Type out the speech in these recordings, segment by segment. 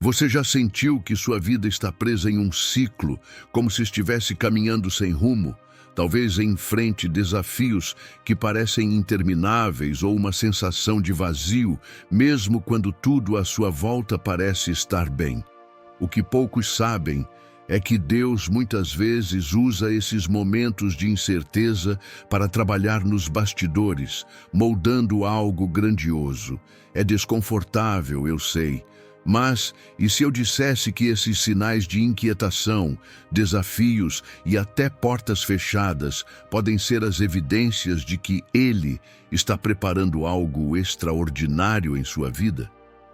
Você já sentiu que sua vida está presa em um ciclo, como se estivesse caminhando sem rumo? Talvez enfrente desafios que parecem intermináveis ou uma sensação de vazio, mesmo quando tudo à sua volta parece estar bem. O que poucos sabem é que Deus muitas vezes usa esses momentos de incerteza para trabalhar nos bastidores, moldando algo grandioso. É desconfortável, eu sei. Mas, e se eu dissesse que esses sinais de inquietação, desafios e até portas fechadas podem ser as evidências de que Ele está preparando algo extraordinário em sua vida?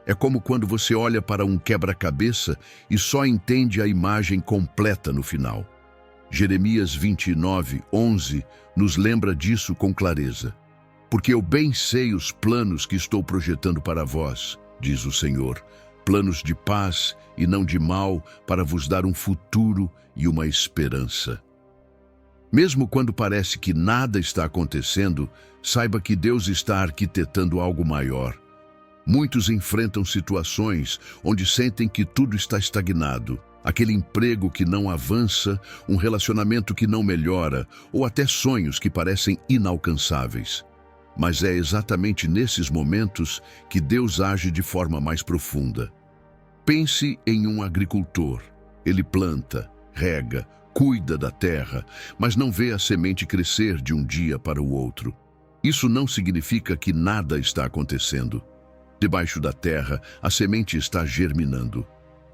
É como quando você olha para um quebra-cabeça e só entende a imagem completa no final. Jeremias 29:11 nos lembra disso com clareza. Porque eu bem sei os planos que estou projetando para vós, diz o Senhor, planos de paz e não de mal, para vos dar um futuro e uma esperança. Mesmo quando parece que nada está acontecendo, saiba que Deus está arquitetando algo maior. Muitos enfrentam situações onde sentem que tudo está estagnado. Aquele emprego que não avança, um relacionamento que não melhora, ou até sonhos que parecem inalcançáveis. Mas é exatamente nesses momentos que Deus age de forma mais profunda. Pense em um agricultor. Ele planta, rega, cuida da terra, mas não vê a semente crescer de um dia para o outro. Isso não significa que nada está acontecendo. Debaixo da terra, a semente está germinando.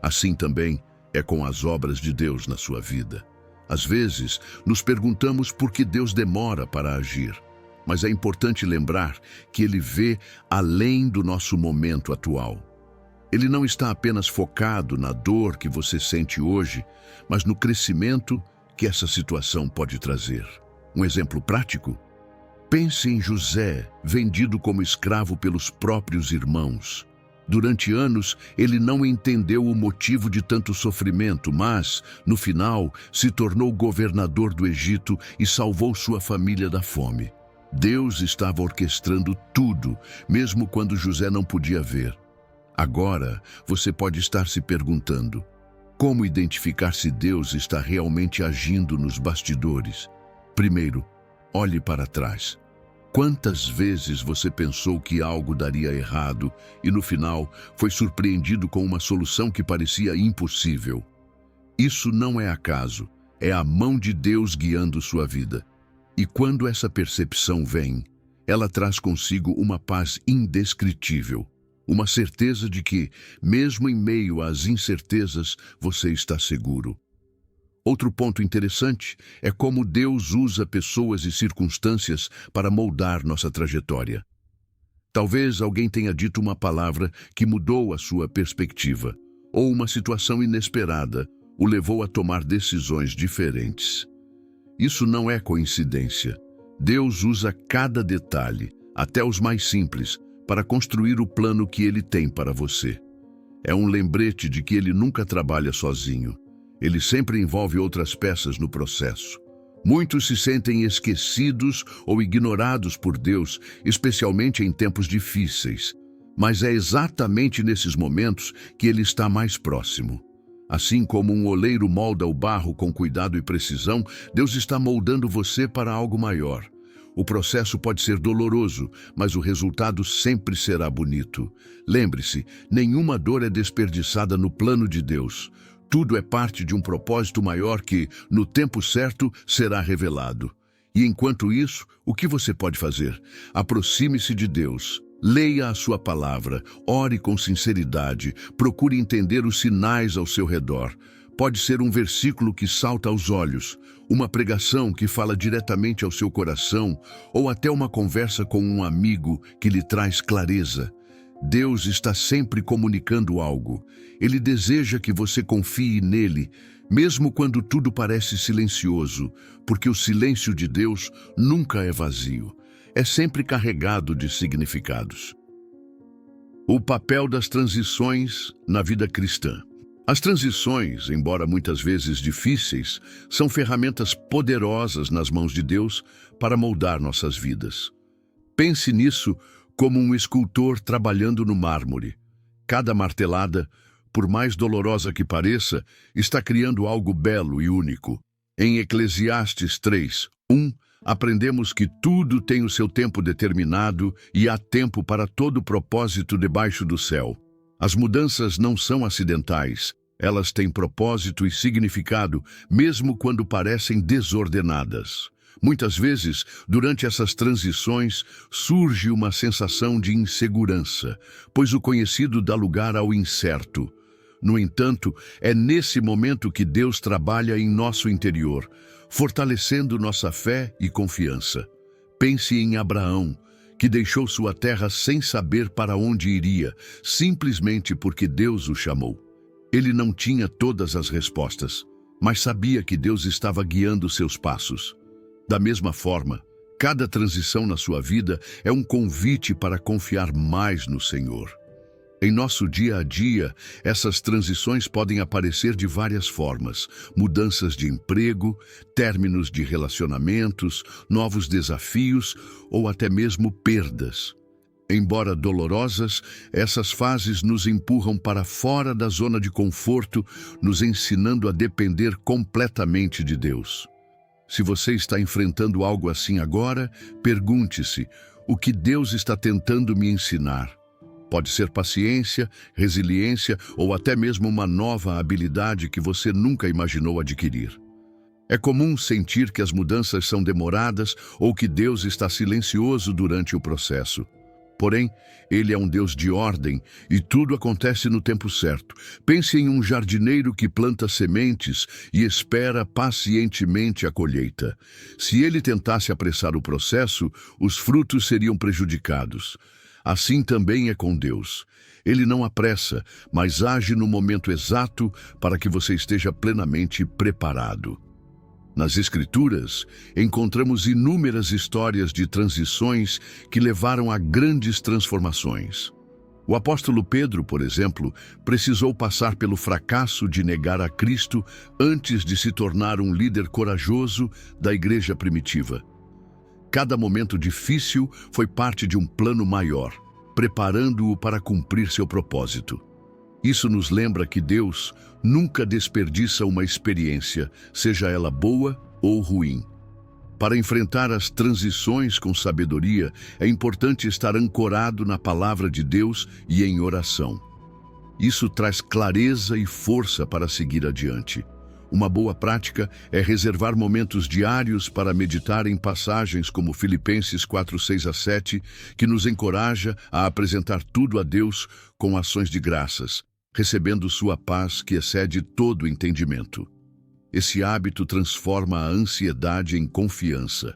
Assim também é com as obras de Deus na sua vida. Às vezes, nos perguntamos por que Deus demora para agir. Mas é importante lembrar que Ele vê além do nosso momento atual. Ele não está apenas focado na dor que você sente hoje, mas no crescimento que essa situação pode trazer. Um exemplo prático? Pense em José, vendido como escravo pelos próprios irmãos. Durante anos, ele não entendeu o motivo de tanto sofrimento, mas, no final, se tornou governador do Egito e salvou sua família da fome. Deus estava orquestrando tudo, mesmo quando José não podia ver. Agora, você pode estar se perguntando: como identificar se Deus está realmente agindo nos bastidores? Primeiro, olhe para trás. Quantas vezes você pensou que algo daria errado e, no final, foi surpreendido com uma solução que parecia impossível? Isso não é acaso, é a mão de Deus guiando sua vida. E quando essa percepção vem, ela traz consigo uma paz indescritível, uma certeza de que, mesmo em meio às incertezas, você está seguro. Outro ponto interessante é como Deus usa pessoas e circunstâncias para moldar nossa trajetória. Talvez alguém tenha dito uma palavra que mudou a sua perspectiva, ou uma situação inesperada o levou a tomar decisões diferentes. Isso não é coincidência. Deus usa cada detalhe, até os mais simples, para construir o plano que Ele tem para você. É um lembrete de que Ele nunca trabalha sozinho. Ele sempre envolve outras peças no processo. Muitos se sentem esquecidos ou ignorados por Deus, especialmente em tempos difíceis. Mas é exatamente nesses momentos que Ele está mais próximo. Assim como um oleiro molda o barro com cuidado e precisão, Deus está moldando você para algo maior. O processo pode ser doloroso, mas o resultado sempre será bonito. Lembre-se, nenhuma dor é desperdiçada no plano de Deus. Tudo é parte de um propósito maior que, no tempo certo, será revelado. E enquanto isso, o que você pode fazer? Aproxime-se de Deus. Leia a sua palavra, ore com sinceridade, procure entender os sinais ao seu redor. Pode ser um versículo que salta aos olhos, uma pregação que fala diretamente ao seu coração, ou até uma conversa com um amigo que lhe traz clareza. Deus está sempre comunicando algo. Ele deseja que você confie nele, mesmo quando tudo parece silencioso, porque o silêncio de Deus nunca é vazio. É sempre carregado de significados. O papel das transições na vida cristã. As transições, embora muitas vezes difíceis, são ferramentas poderosas nas mãos de Deus para moldar nossas vidas. Pense nisso como um escultor trabalhando no mármore. Cada martelada por mais dolorosa que pareça, está criando algo belo e único. Em Eclesiastes 3:1, aprendemos que tudo tem o seu tempo determinado e há tempo para todo propósito debaixo do céu. As mudanças não são acidentais, elas têm propósito e significado, mesmo quando parecem desordenadas. Muitas vezes, durante essas transições, surge uma sensação de insegurança, pois o conhecido dá lugar ao incerto. No entanto, é nesse momento que Deus trabalha em nosso interior, fortalecendo nossa fé e confiança. Pense em Abraão, que deixou sua terra sem saber para onde iria, simplesmente porque Deus o chamou. Ele não tinha todas as respostas, mas sabia que Deus estava guiando seus passos. Da mesma forma, cada transição na sua vida é um convite para confiar mais no Senhor. Em nosso dia a dia, essas transições podem aparecer de várias formas: mudanças de emprego, términos de relacionamentos, novos desafios ou até mesmo perdas. Embora dolorosas, essas fases nos empurram para fora da zona de conforto, nos ensinando a depender completamente de Deus. Se você está enfrentando algo assim agora, pergunte-se: o que Deus está tentando me ensinar? Pode ser paciência, resiliência ou até mesmo uma nova habilidade que você nunca imaginou adquirir. É comum sentir que as mudanças são demoradas ou que Deus está silencioso durante o processo. Porém, Ele é um Deus de ordem e tudo acontece no tempo certo. Pense em um jardineiro que planta sementes e espera pacientemente a colheita. Se ele tentasse apressar o processo, os frutos seriam prejudicados. Assim também é com Deus. Ele não apressa, mas age no momento exato para que você esteja plenamente preparado. Nas Escrituras, encontramos inúmeras histórias de transições que levaram a grandes transformações. O apóstolo Pedro, por exemplo, precisou passar pelo fracasso de negar a Cristo antes de se tornar um líder corajoso da igreja primitiva. Cada momento difícil foi parte de um plano maior, preparando-o para cumprir seu propósito. Isso nos lembra que Deus nunca desperdiça uma experiência, seja ela boa ou ruim. Para enfrentar as transições com sabedoria, é importante estar ancorado na palavra de Deus e em oração. Isso traz clareza e força para seguir adiante. Uma boa prática é reservar momentos diários para meditar em passagens como Filipenses 4:6-7, que nos encoraja a apresentar tudo a Deus com ações de graças, recebendo sua paz que excede todo entendimento. Esse hábito transforma a ansiedade em confiança.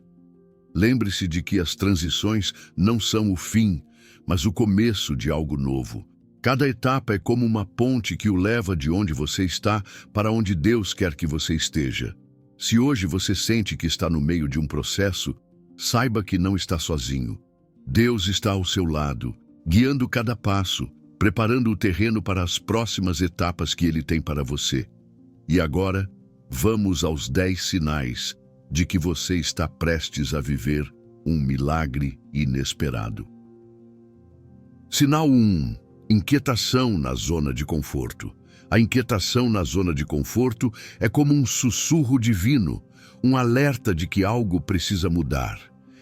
Lembre-se de que as transições não são o fim, mas o começo de algo novo. Cada etapa é como uma ponte que o leva de onde você está para onde Deus quer que você esteja. Se hoje você sente que está no meio de um processo, saiba que não está sozinho. Deus está ao seu lado, guiando cada passo, preparando o terreno para as próximas etapas que Ele tem para você. E agora, vamos aos 10 sinais de que você está prestes a viver um milagre inesperado. Sinal 1. Inquietação na zona de conforto. A inquietação na zona de conforto é como um sussurro divino, um alerta de que algo precisa mudar.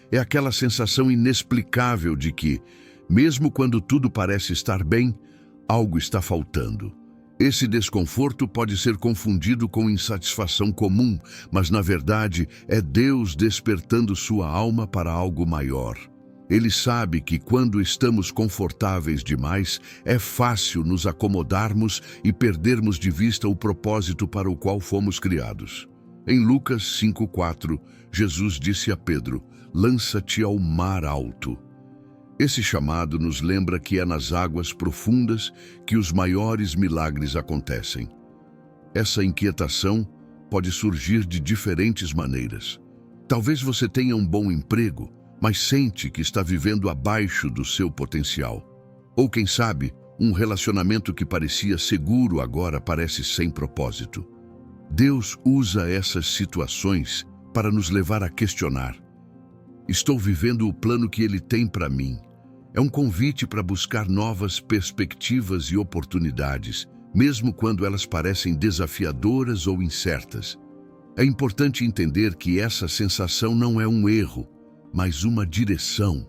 É aquela sensação inexplicável de que, mesmo quando tudo parece estar bem, algo está faltando. Esse desconforto pode ser confundido com insatisfação comum, mas na verdade é Deus despertando sua alma para algo maior. Ele sabe que quando estamos confortáveis demais, é fácil nos acomodarmos e perdermos de vista o propósito para o qual fomos criados. Em Lucas 5:4, Jesus disse a Pedro: "Lança-te ao mar alto." Esse chamado nos lembra que é nas águas profundas que os maiores milagres acontecem. Essa inquietação pode surgir de diferentes maneiras. Talvez você tenha um bom emprego, mas sente que está vivendo abaixo do seu potencial. Ou quem sabe, um relacionamento que parecia seguro agora parece sem propósito. Deus usa essas situações para nos levar a questionar: estou vivendo o plano que Ele tem para mim? É um convite para buscar novas perspectivas e oportunidades, mesmo quando elas parecem desafiadoras ou incertas. É importante entender que essa sensação não é um erro, mas uma direção.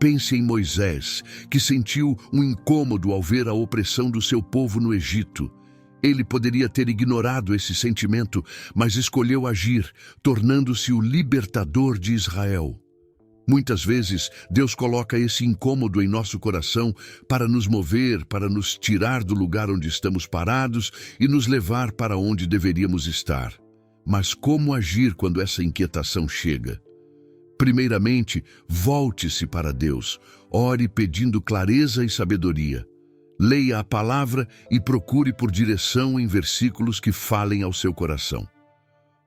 Pense em Moisés, que sentiu um incômodo ao ver a opressão do seu povo no Egito. Ele poderia ter ignorado esse sentimento, mas escolheu agir, tornando-se o libertador de Israel. Muitas vezes, Deus coloca esse incômodo em nosso coração para nos mover, para nos tirar do lugar onde estamos parados e nos levar para onde deveríamos estar. Mas como agir quando essa inquietação chega? Primeiramente, volte-se para Deus. Ore pedindo clareza e sabedoria. Leia a palavra e procure por direção em versículos que falem ao seu coração.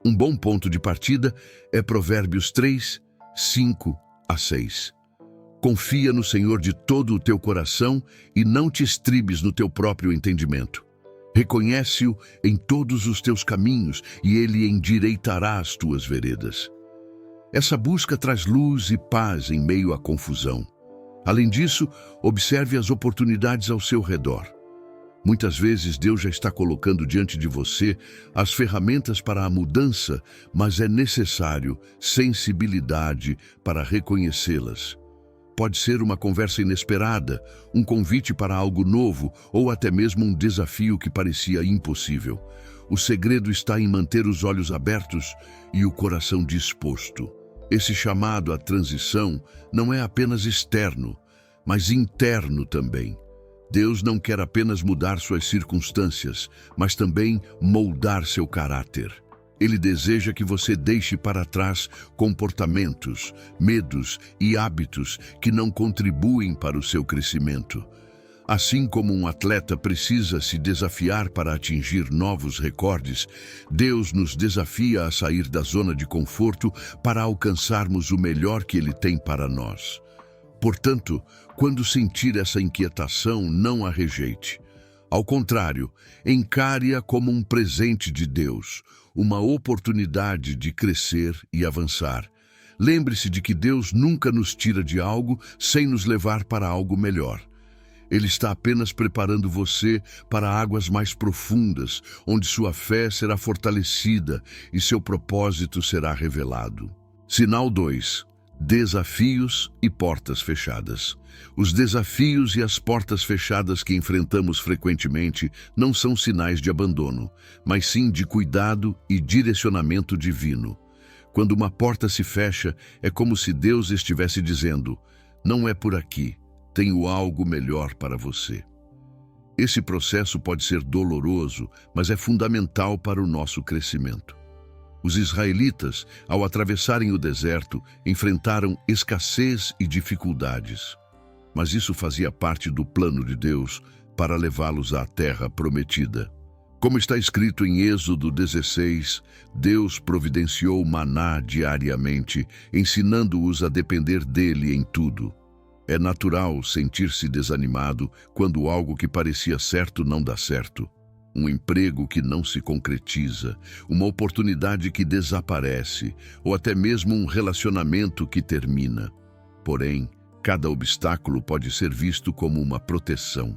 Um bom ponto de partida é Provérbios 3, 5-6. Confia no Senhor de todo o teu coração e não te estribes no teu próprio entendimento. Reconhece-o em todos os teus caminhos e ele endireitará as tuas veredas. Essa busca traz luz e paz em meio à confusão. Além disso, observe as oportunidades ao seu redor. Muitas vezes Deus já está colocando diante de você as ferramentas para a mudança, mas é necessário sensibilidade para reconhecê-las. Pode ser uma conversa inesperada, um convite para algo novo ou até mesmo um desafio que parecia impossível. O segredo está em manter os olhos abertos e o coração disposto. Esse chamado à transição não é apenas externo, mas interno também. Deus não quer apenas mudar suas circunstâncias, mas também moldar seu caráter. Ele deseja que você deixe para trás comportamentos, medos e hábitos que não contribuem para o seu crescimento. Assim como um atleta precisa se desafiar para atingir novos recordes, Deus nos desafia a sair da zona de conforto para alcançarmos o melhor que Ele tem para nós. Portanto, quando sentir essa inquietação, não a rejeite. Ao contrário, encare-a como um presente de Deus, uma oportunidade de crescer e avançar. Lembre-se de que Deus nunca nos tira de algo sem nos levar para algo melhor. Ele está apenas preparando você para águas mais profundas, onde sua fé será fortalecida e seu propósito será revelado. Sinal 2. Desafios e portas fechadas. Os desafios e as portas fechadas que enfrentamos frequentemente não são sinais de abandono, mas sim de cuidado e direcionamento divino. Quando uma porta se fecha, é como se Deus estivesse dizendo: "Não é por aqui. Tenho algo melhor para você." Esse processo pode ser doloroso, mas é fundamental para o nosso crescimento. Os israelitas, ao atravessarem o deserto, enfrentaram escassez e dificuldades. Mas isso fazia parte do plano de Deus para levá-los à terra prometida. Como está escrito em Êxodo 16, Deus providenciou maná diariamente, ensinando-os a depender dele em tudo. É natural sentir-se desanimado quando algo que parecia certo não dá certo. Um emprego que não se concretiza, uma oportunidade que desaparece, ou até mesmo um relacionamento que termina. Porém, cada obstáculo pode ser visto como uma proteção.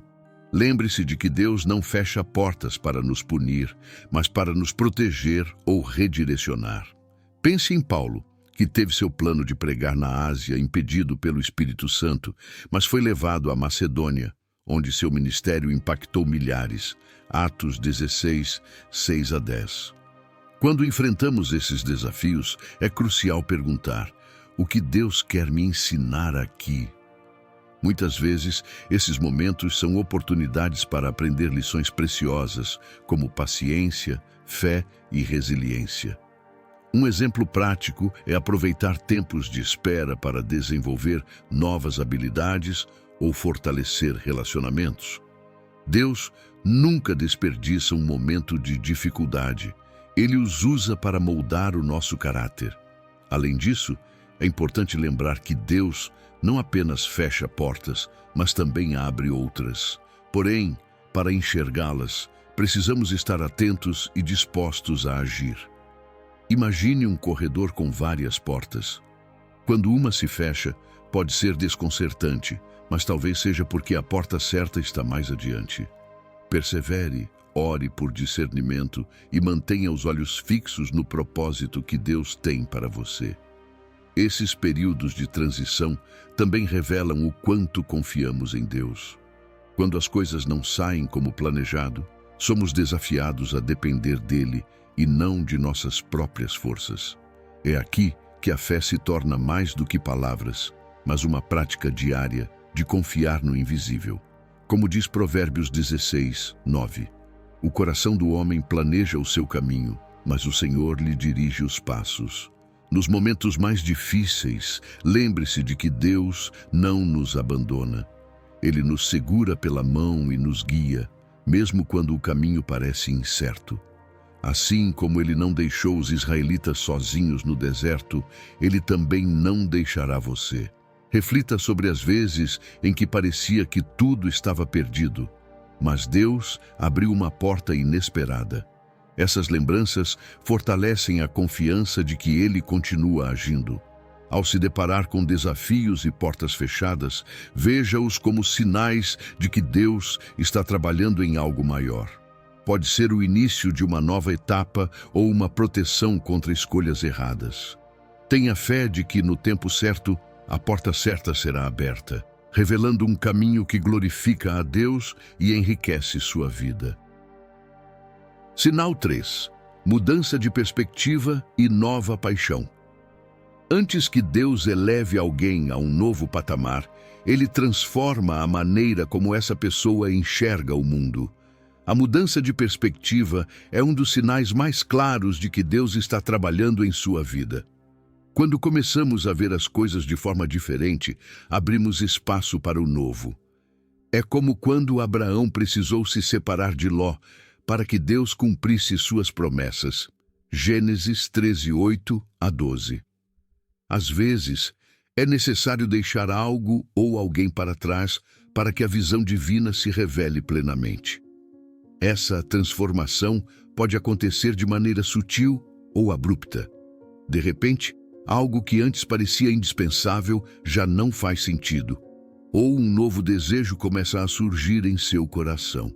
Lembre-se de que Deus não fecha portas para nos punir, mas para nos proteger ou redirecionar. Pense em Paulo, que teve seu plano de pregar na Ásia impedido pelo Espírito Santo, mas foi levado à Macedônia, onde seu ministério impactou milhares. Atos 16, 6-10. Quando enfrentamos esses desafios, é crucial perguntar: o que Deus quer me ensinar aqui? Muitas vezes, esses momentos são oportunidades para aprender lições preciosas, como paciência, fé e resiliência. Um exemplo prático é aproveitar tempos de espera para desenvolver novas habilidades ou fortalecer relacionamentos. Deus nunca desperdiça um momento de dificuldade. Ele os usa para moldar o nosso caráter. Além disso, é importante lembrar que Deus não apenas fecha portas, mas também abre outras. Porém, para enxergá-las, precisamos estar atentos e dispostos a agir. Imagine um corredor com várias portas. Quando uma se fecha, pode ser desconcertante, mas talvez seja porque a porta certa está mais adiante. Persevere, ore por discernimento e mantenha os olhos fixos no propósito que Deus tem para você. Esses períodos de transição também revelam o quanto confiamos em Deus. Quando as coisas não saem como planejado, somos desafiados a depender dele e não de nossas próprias forças. É aqui que a fé se torna mais do que palavras, mas uma prática diária de confiar no invisível. Como diz Provérbios 16, 9, o coração do homem planeja o seu caminho, mas o Senhor lhe dirige os passos. Nos momentos mais difíceis, lembre-se de que Deus não nos abandona. Ele nos segura pela mão e nos guia, mesmo quando o caminho parece incerto. Assim como ele não deixou os israelitas sozinhos no deserto, ele também não deixará você. Reflita sobre as vezes em que parecia que tudo estava perdido, mas Deus abriu uma porta inesperada. Essas lembranças fortalecem a confiança de que ele continua agindo. Ao se deparar com desafios e portas fechadas, veja-os como sinais de que Deus está trabalhando em algo maior. Pode ser o início de uma nova etapa ou uma proteção contra escolhas erradas. Tenha fé de que, no tempo certo, a porta certa será aberta, revelando um caminho que glorifica a Deus e enriquece sua vida. Sinal 3. Mudança de perspectiva e nova paixão. Antes que Deus eleve alguém a um novo patamar, ele transforma a maneira como essa pessoa enxerga o mundo. A mudança de perspectiva é um dos sinais mais claros de que Deus está trabalhando em sua vida. Quando começamos a ver as coisas de forma diferente, abrimos espaço para o novo. É como quando Abraão precisou se separar de Ló para que Deus cumprisse suas promessas. Gênesis 13, 8 a 12. Às vezes, é necessário deixar algo ou alguém para trás para que a visão divina se revele plenamente. Essa transformação pode acontecer de maneira sutil ou abrupta. De repente, algo que antes parecia indispensável já não faz sentido, ou um novo desejo começa a surgir em seu coração.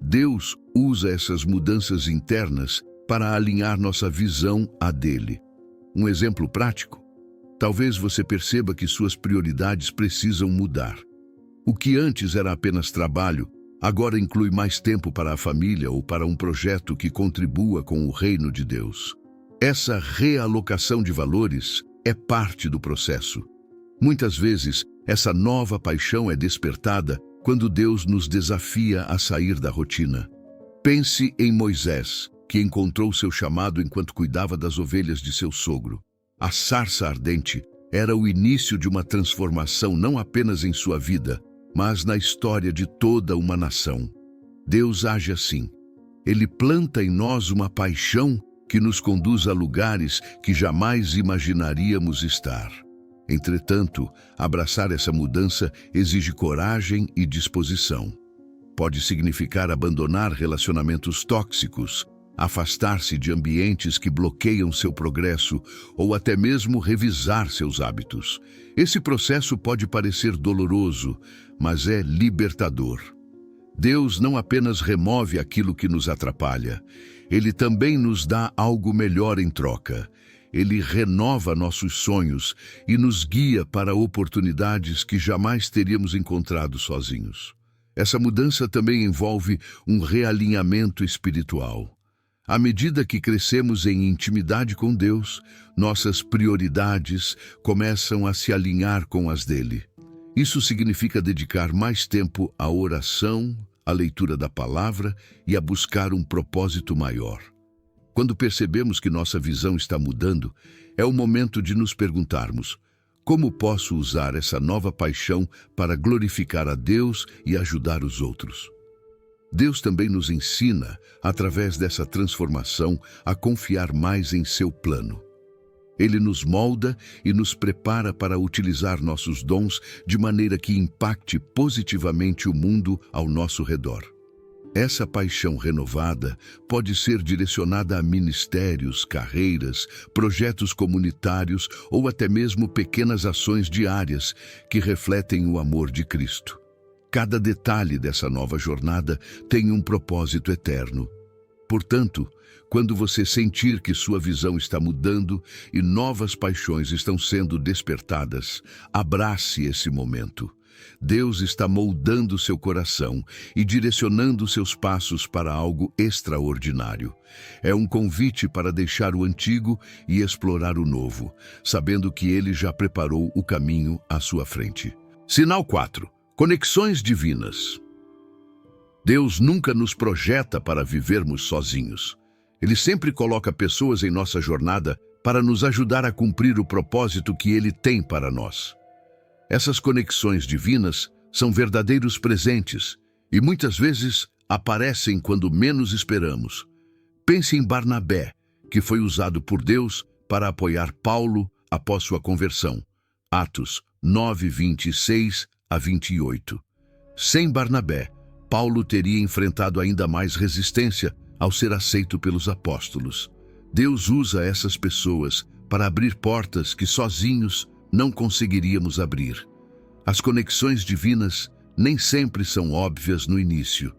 Deus usa essas mudanças internas para alinhar nossa visão à dele. Um exemplo prático? Talvez você perceba que suas prioridades precisam mudar. O que antes era apenas trabalho, agora inclui mais tempo para a família ou para um projeto que contribua com o reino de Deus. Essa realocação de valores é parte do processo. Muitas vezes, essa nova paixão é despertada quando Deus nos desafia a sair da rotina. Pense em Moisés, que encontrou seu chamado enquanto cuidava das ovelhas de seu sogro. A sarça ardente era o início de uma transformação não apenas em sua vida, mas na história de toda uma nação. Deus age assim. Ele planta em nós uma paixão que nos conduz a lugares que jamais imaginaríamos estar. Entretanto, abraçar essa mudança exige coragem e disposição. Pode significar abandonar relacionamentos tóxicos, afastar-se de ambientes que bloqueiam seu progresso ou até mesmo revisar seus hábitos. Esse processo pode parecer doloroso, mas é libertador. Deus não apenas remove aquilo que nos atrapalha, Ele também nos dá algo melhor em troca. Ele renova nossos sonhos e nos guia para oportunidades que jamais teríamos encontrado sozinhos. Essa mudança também envolve um realinhamento espiritual. À medida que crescemos em intimidade com Deus, nossas prioridades começam a se alinhar com as dele. Isso significa dedicar mais tempo à oração, à leitura da palavra e a buscar um propósito maior. Quando percebemos que nossa visão está mudando, é o momento de nos perguntarmos: como posso usar essa nova paixão para glorificar a Deus e ajudar os outros? Deus também nos ensina, através dessa transformação, a confiar mais em seu plano. Ele nos molda e nos prepara para utilizar nossos dons de maneira que impacte positivamente o mundo ao nosso redor. Essa paixão renovada pode ser direcionada a ministérios, carreiras, projetos comunitários ou até mesmo pequenas ações diárias que refletem o amor de Cristo. Cada detalhe dessa nova jornada tem um propósito eterno. Portanto, quando você sentir que sua visão está mudando e novas paixões estão sendo despertadas, abrace esse momento. Deus está moldando seu coração e direcionando seus passos para algo extraordinário. É um convite para deixar o antigo e explorar o novo, sabendo que Ele já preparou o caminho à sua frente. Sinal 4. Conexões divinas. Deus nunca nos projeta para vivermos sozinhos. Ele sempre coloca pessoas em nossa jornada para nos ajudar a cumprir o propósito que Ele tem para nós. Essas conexões divinas são verdadeiros presentes e muitas vezes aparecem quando menos esperamos. Pense em Barnabé, que foi usado por Deus para apoiar Paulo após sua conversão. Atos 9, 26 a 28. Sem Barnabé, Paulo teria enfrentado ainda mais resistência ao ser aceito pelos apóstolos. Deus usa essas pessoas para abrir portas que sozinhos não conseguiríamos abrir. As conexões divinas nem sempre são óbvias no início.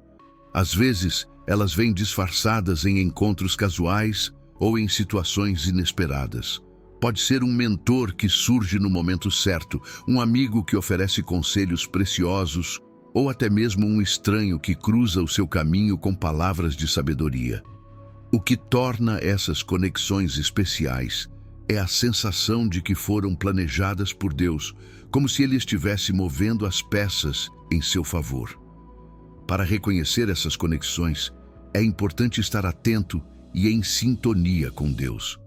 Às vezes, elas vêm disfarçadas em encontros casuais ou em situações inesperadas. Pode ser um mentor que surge no momento certo, um amigo que oferece conselhos preciosos, ou até mesmo um estranho que cruza o seu caminho com palavras de sabedoria. O que torna essas conexões especiais é a sensação de que foram planejadas por Deus, como se Ele estivesse movendo as peças em seu favor. Para reconhecer essas conexões, é importante estar atento e em sintonia com Deus.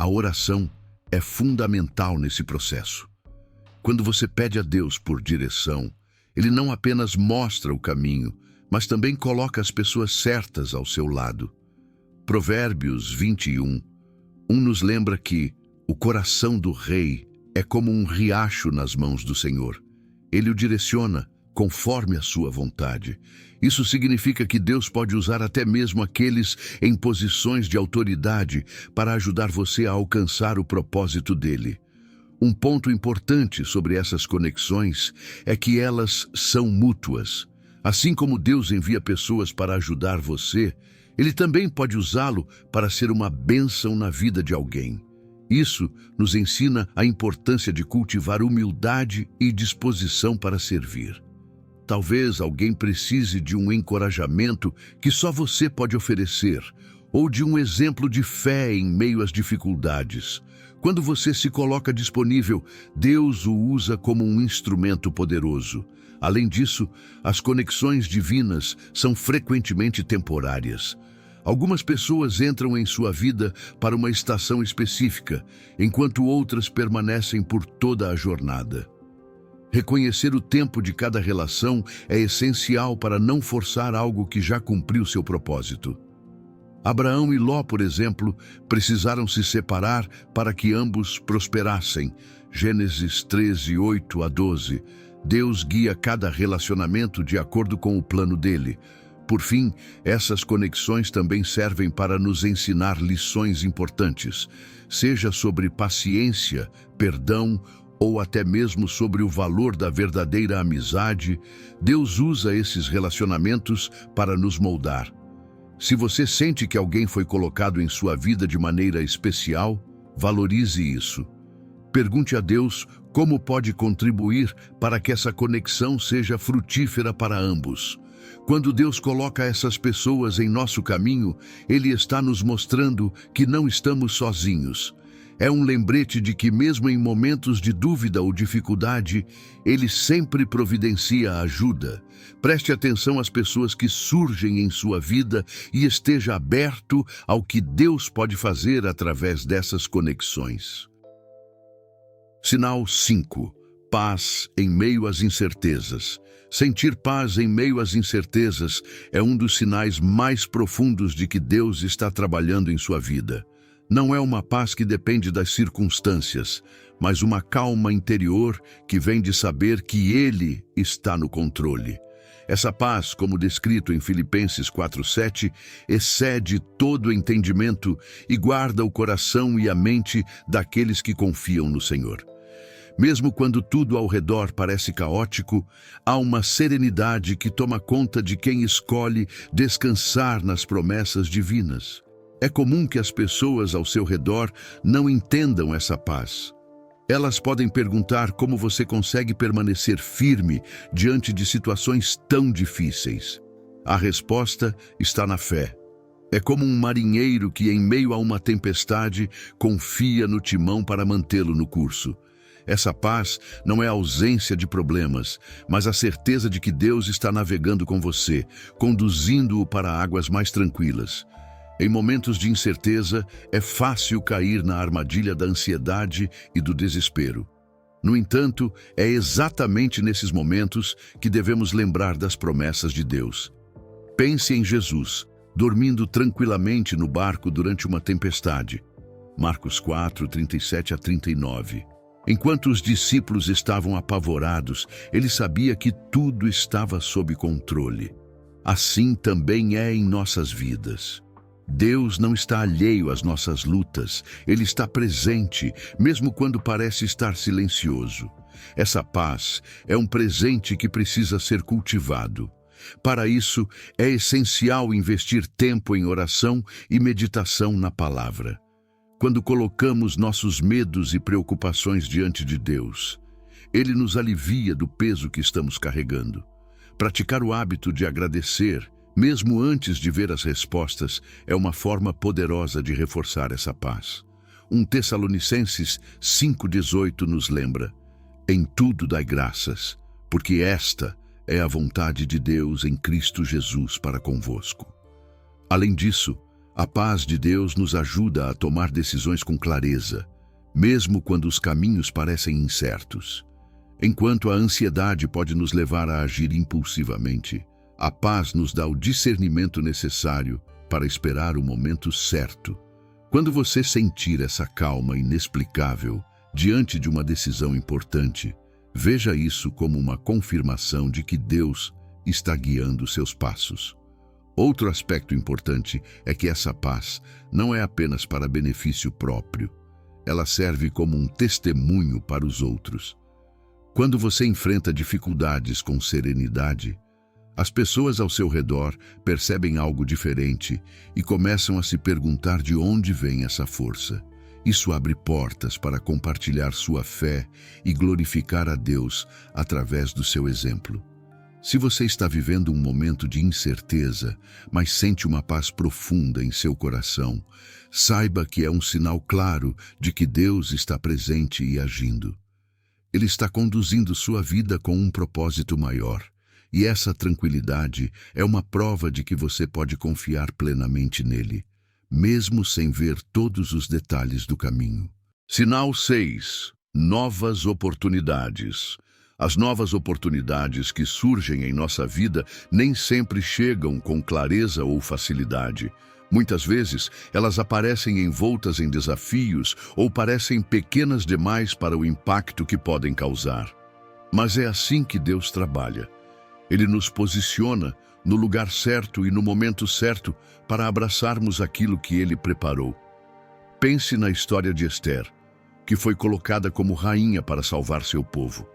A oração é fundamental nesse processo. Quando você pede a Deus por direção, Ele não apenas mostra o caminho, mas também coloca as pessoas certas ao seu lado. Provérbios 21, nos lembra que o coração do rei é como um riacho nas mãos do Senhor. Ele o direciona conforme a sua vontade. Isso significa que Deus pode usar até mesmo aqueles em posições de autoridade para ajudar você a alcançar o propósito dele. Um ponto importante sobre essas conexões é que elas são mútuas. Assim como Deus envia pessoas para ajudar você, Ele também pode usá-lo para ser uma bênção na vida de alguém. Isso nos ensina a importância de cultivar humildade e disposição para servir. Talvez alguém precise de um encorajamento que só você pode oferecer, ou de um exemplo de fé em meio às dificuldades. Quando você se coloca disponível, Deus o usa como um instrumento poderoso. Além disso, as conexões divinas são frequentemente temporárias. Algumas pessoas entram em sua vida para uma estação específica, enquanto outras permanecem por toda a jornada. Reconhecer o tempo de cada relação é essencial para não forçar algo que já cumpriu seu propósito. Abraão e Ló, por exemplo, precisaram se separar para que ambos prosperassem. Gênesis 13, 8 a 12. Deus guia cada relacionamento de acordo com o plano dele. Por fim, essas conexões também servem para nos ensinar lições importantes, seja sobre paciência, perdão ou até mesmo sobre o valor da verdadeira amizade. Deus usa esses relacionamentos para nos moldar. Se você sente que alguém foi colocado em sua vida de maneira especial, valorize isso. Pergunte a Deus como pode contribuir para que essa conexão seja frutífera para ambos. Quando Deus coloca essas pessoas em nosso caminho, Ele está nos mostrando que não estamos sozinhos. É um lembrete de que mesmo em momentos de dúvida ou dificuldade, Ele sempre providencia ajuda. Preste atenção às pessoas que surgem em sua vida e esteja aberto ao que Deus pode fazer através dessas conexões. Sinal 5. Paz em meio às incertezas. Sentir paz em meio às incertezas é um dos sinais mais profundos de que Deus está trabalhando em sua vida. Não é uma paz que depende das circunstâncias, mas uma calma interior que vem de saber que Ele está no controle. Essa paz, como descrito em Filipenses 4:7, excede todo entendimento e guarda o coração e a mente daqueles que confiam no Senhor. Mesmo quando tudo ao redor parece caótico, há uma serenidade que toma conta de quem escolhe descansar nas promessas divinas. É comum que as pessoas ao seu redor não entendam essa paz. Elas podem perguntar como você consegue permanecer firme diante de situações tão difíceis. A resposta está na fé. É como um marinheiro que, em meio a uma tempestade, confia no timão para mantê-lo no curso. Essa paz não é a ausência de problemas, mas a certeza de que Deus está navegando com você, conduzindo-o para águas mais tranquilas. Em momentos de incerteza, é fácil cair na armadilha da ansiedade e do desespero. No entanto, é exatamente nesses momentos que devemos lembrar das promessas de Deus. Pense em Jesus, dormindo tranquilamente no barco durante uma tempestade. Marcos 4, 37 a 39. Enquanto os discípulos estavam apavorados, ele sabia que tudo estava sob controle. Assim também é em nossas vidas. Deus não está alheio às nossas lutas, Ele está presente, mesmo quando parece estar silencioso. Essa paz é um presente que precisa ser cultivado. Para isso, é essencial investir tempo em oração e meditação na palavra. Quando colocamos nossos medos e preocupações diante de Deus, Ele nos alivia do peso que estamos carregando. Praticar o hábito de agradecer, mesmo antes de ver as respostas, é uma forma poderosa de reforçar essa paz. 1 Tessalonicenses 5,18 nos lembra: em tudo dai graças, porque esta é a vontade de Deus em Cristo Jesus para convosco. Além disso, a paz de Deus nos ajuda a tomar decisões com clareza, mesmo quando os caminhos parecem incertos. Enquanto a ansiedade pode nos levar a agir impulsivamente, a paz nos dá o discernimento necessário para esperar o momento certo. Quando você sentir essa calma inexplicável diante de uma decisão importante, veja isso como uma confirmação de que Deus está guiando seus passos. Outro aspecto importante é que essa paz não é apenas para benefício próprio. Ela serve como um testemunho para os outros. Quando você enfrenta dificuldades com serenidade, as pessoas ao seu redor percebem algo diferente e começam a se perguntar de onde vem essa força. Isso abre portas para compartilhar sua fé e glorificar a Deus através do seu exemplo. Se você está vivendo um momento de incerteza, mas sente uma paz profunda em seu coração, saiba que é um sinal claro de que Deus está presente e agindo. Ele está conduzindo sua vida com um propósito maior. E essa tranquilidade é uma prova de que você pode confiar plenamente nele, mesmo sem ver todos os detalhes do caminho. Sinal 6. Novas oportunidades. As novas oportunidades que surgem em nossa vida nem sempre chegam com clareza ou facilidade. Muitas vezes, elas aparecem envoltas em desafios ou parecem pequenas demais para o impacto que podem causar. Mas é assim que Deus trabalha. Ele nos posiciona no lugar certo e no momento certo para abraçarmos aquilo que Ele preparou. Pense na história de Esther, que foi colocada como rainha para salvar seu povo.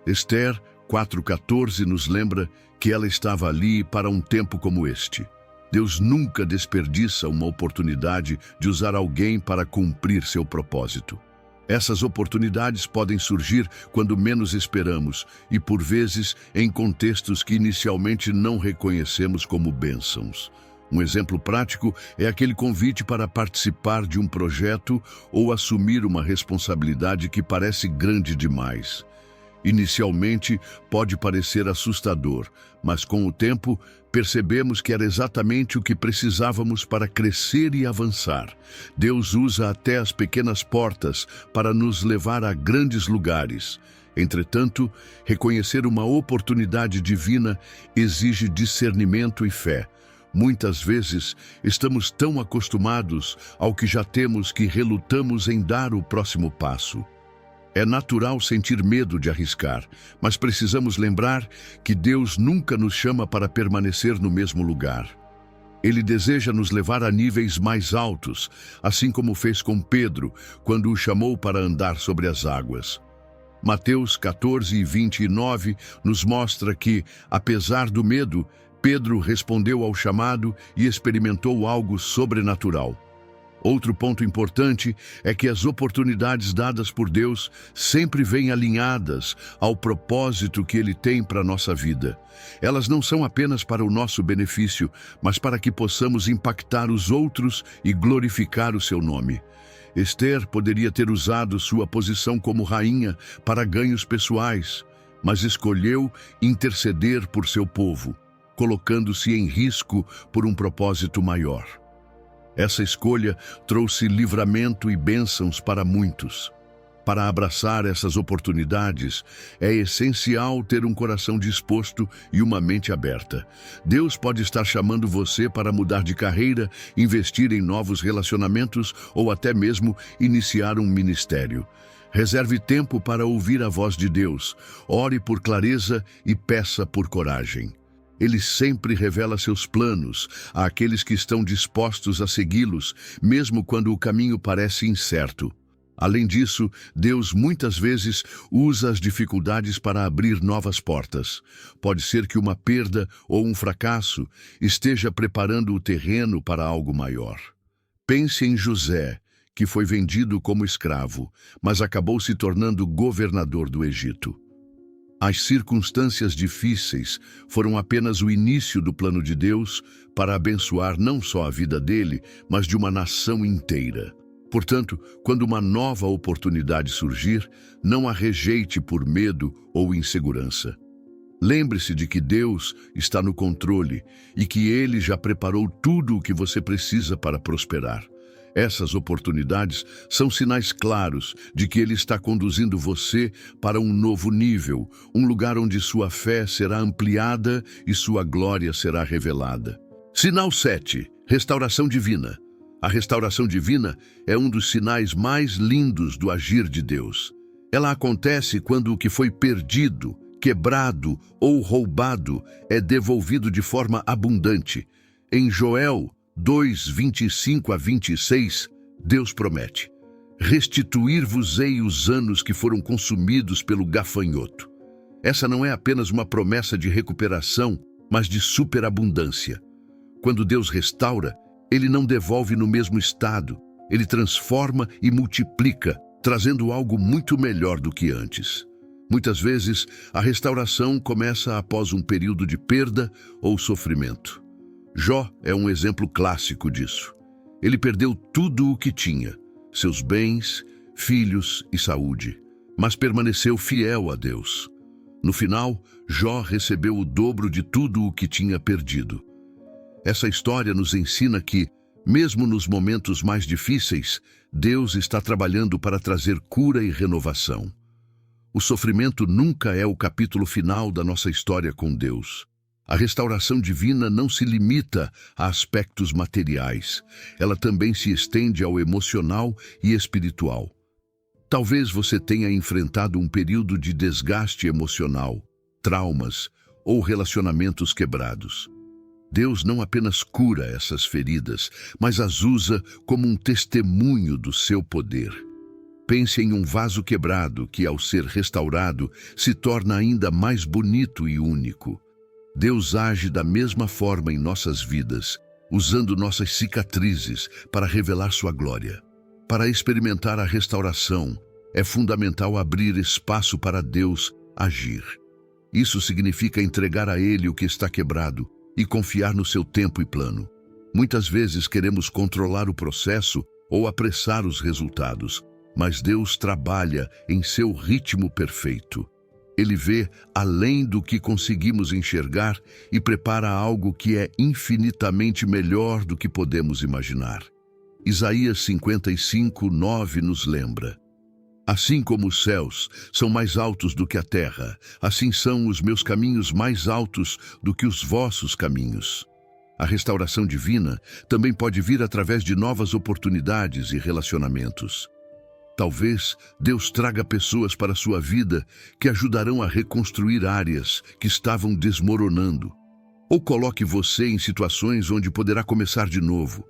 Esther 4,14 nos lembra que ela estava ali para um tempo como este. Deus nunca desperdiça uma oportunidade de usar alguém para cumprir seu propósito. Essas oportunidades podem surgir quando menos esperamos e, por vezes, em contextos que inicialmente não reconhecemos como bênçãos. Um exemplo prático é aquele convite para participar de um projeto ou assumir uma responsabilidade que parece grande demais. Inicialmente, pode parecer assustador, mas com o tempo, percebemos que era exatamente o que precisávamos para crescer e avançar. Deus usa até as pequenas portas para nos levar a grandes lugares. Entretanto, reconhecer uma oportunidade divina exige discernimento e fé. Muitas vezes, estamos tão acostumados ao que já temos que relutamos em dar o próximo passo. É natural sentir medo de arriscar, mas precisamos lembrar que Deus nunca nos chama para permanecer no mesmo lugar. Ele deseja nos levar a níveis mais altos, assim como fez com Pedro, quando o chamou para andar sobre as águas. Mateus 14:29 nos mostra que, apesar do medo, Pedro respondeu ao chamado e experimentou algo sobrenatural. Outro ponto importante é que as oportunidades dadas por Deus sempre vêm alinhadas ao propósito que Ele tem para a nossa vida. Elas não são apenas para o nosso benefício, mas para que possamos impactar os outros e glorificar o seu nome. Esther poderia ter usado sua posição como rainha para ganhos pessoais, mas escolheu interceder por seu povo, colocando-se em risco por um propósito maior. Essa escolha trouxe livramento e bênçãos para muitos. Para abraçar essas oportunidades, é essencial ter um coração disposto e uma mente aberta. Deus pode estar chamando você para mudar de carreira, investir em novos relacionamentos ou até mesmo iniciar um ministério. Reserve tempo para ouvir a voz de Deus, ore por clareza e peça por coragem. Ele sempre revela seus planos àqueles que estão dispostos a segui-los, mesmo quando o caminho parece incerto. Além disso, Deus muitas vezes usa as dificuldades para abrir novas portas. Pode ser que uma perda ou um fracasso esteja preparando o terreno para algo maior. Pense em José, que foi vendido como escravo, mas acabou se tornando governador do Egito. As circunstâncias difíceis foram apenas o início do plano de Deus para abençoar não só a vida dele, mas de uma nação inteira. Portanto, quando uma nova oportunidade surgir, não a rejeite por medo ou insegurança. Lembre-se de que Deus está no controle e que Ele já preparou tudo o que você precisa para prosperar. Essas oportunidades são sinais claros de que Ele está conduzindo você para um novo nível, um lugar onde sua fé será ampliada e sua glória será revelada. Sinal 7. Restauração divina. A restauração divina é um dos sinais mais lindos do agir de Deus. Ela acontece quando o que foi perdido, quebrado ou roubado é devolvido de forma abundante. Em Joel 2:25-26, Deus promete: restituir-vos-ei os anos que foram consumidos pelo gafanhoto. Essa não é apenas uma promessa de recuperação, mas de superabundância. Quando Deus restaura, Ele não devolve no mesmo estado, Ele transforma e multiplica, trazendo algo muito melhor do que antes. Muitas vezes, a restauração começa após um período de perda ou sofrimento. Jó é um exemplo clássico disso. Ele perdeu tudo o que tinha, seus bens, filhos e saúde, mas permaneceu fiel a Deus. No final, Jó recebeu o dobro de tudo o que tinha perdido. Essa história nos ensina que, mesmo nos momentos mais difíceis, Deus está trabalhando para trazer cura e renovação. O sofrimento nunca é o capítulo final da nossa história com Deus. A restauração divina não se limita a aspectos materiais. Ela também se estende ao emocional e espiritual. Talvez você tenha enfrentado um período de desgaste emocional, traumas ou relacionamentos quebrados. Deus não apenas cura essas feridas, mas as usa como um testemunho do seu poder. Pense em um vaso quebrado que, ao ser restaurado, se torna ainda mais bonito e único. Deus age da mesma forma em nossas vidas, usando nossas cicatrizes para revelar sua glória. Para experimentar a restauração, é fundamental abrir espaço para Deus agir. Isso significa entregar a Ele o que está quebrado e confiar no seu tempo e plano. Muitas vezes queremos controlar o processo ou apressar os resultados, mas Deus trabalha em seu ritmo perfeito. Ele vê além do que conseguimos enxergar e prepara algo que é infinitamente melhor do que podemos imaginar. Isaías 55:9 nos lembra: assim como os céus são mais altos do que a terra, assim são os meus caminhos mais altos do que os vossos caminhos. A restauração divina também pode vir através de novas oportunidades e relacionamentos. Talvez Deus traga pessoas para a sua vida que ajudarão a reconstruir áreas que estavam desmoronando, ou coloque você em situações onde poderá começar de novo.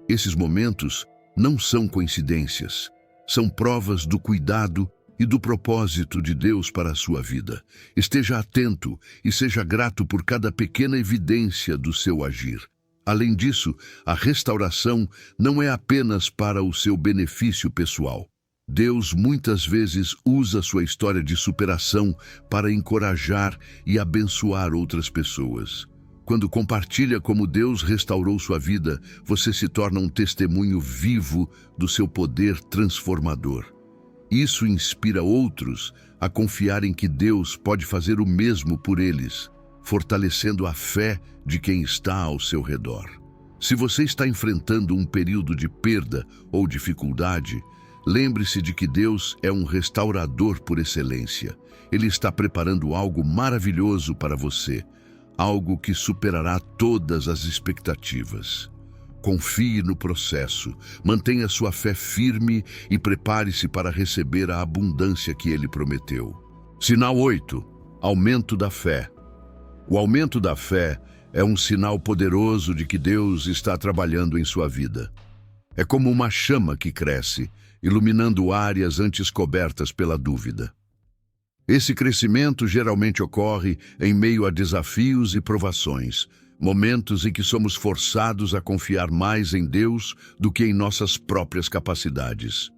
Esses momentos não são coincidências, são provas do cuidado e do propósito de Deus para a sua vida. Esteja atento e seja grato por cada pequena evidência do seu agir. Além disso, a restauração não é apenas para o seu benefício pessoal. Deus muitas vezes usa sua história de superação para encorajar e abençoar outras pessoas. Quando compartilha como Deus restaurou sua vida, você se torna um testemunho vivo do seu poder transformador. Isso inspira outros a confiar em que Deus pode fazer o mesmo por eles, fortalecendo a fé de quem está ao seu redor. Se você está enfrentando um período de perda ou dificuldade, lembre-se de que Deus é um restaurador por excelência. Ele está preparando algo maravilhoso para você, algo que superará todas as expectativas. Confie no processo, mantenha sua fé firme e prepare-se para receber a abundância que Ele prometeu. Sinal 8. Aumento da fé. O aumento da fé é um sinal poderoso de que Deus está trabalhando em sua vida. É como uma chama que cresce, iluminando áreas antes cobertas pela dúvida. Esse crescimento geralmente ocorre em meio a desafios e provações, momentos em que somos forçados a confiar mais em Deus do que em nossas próprias capacidades.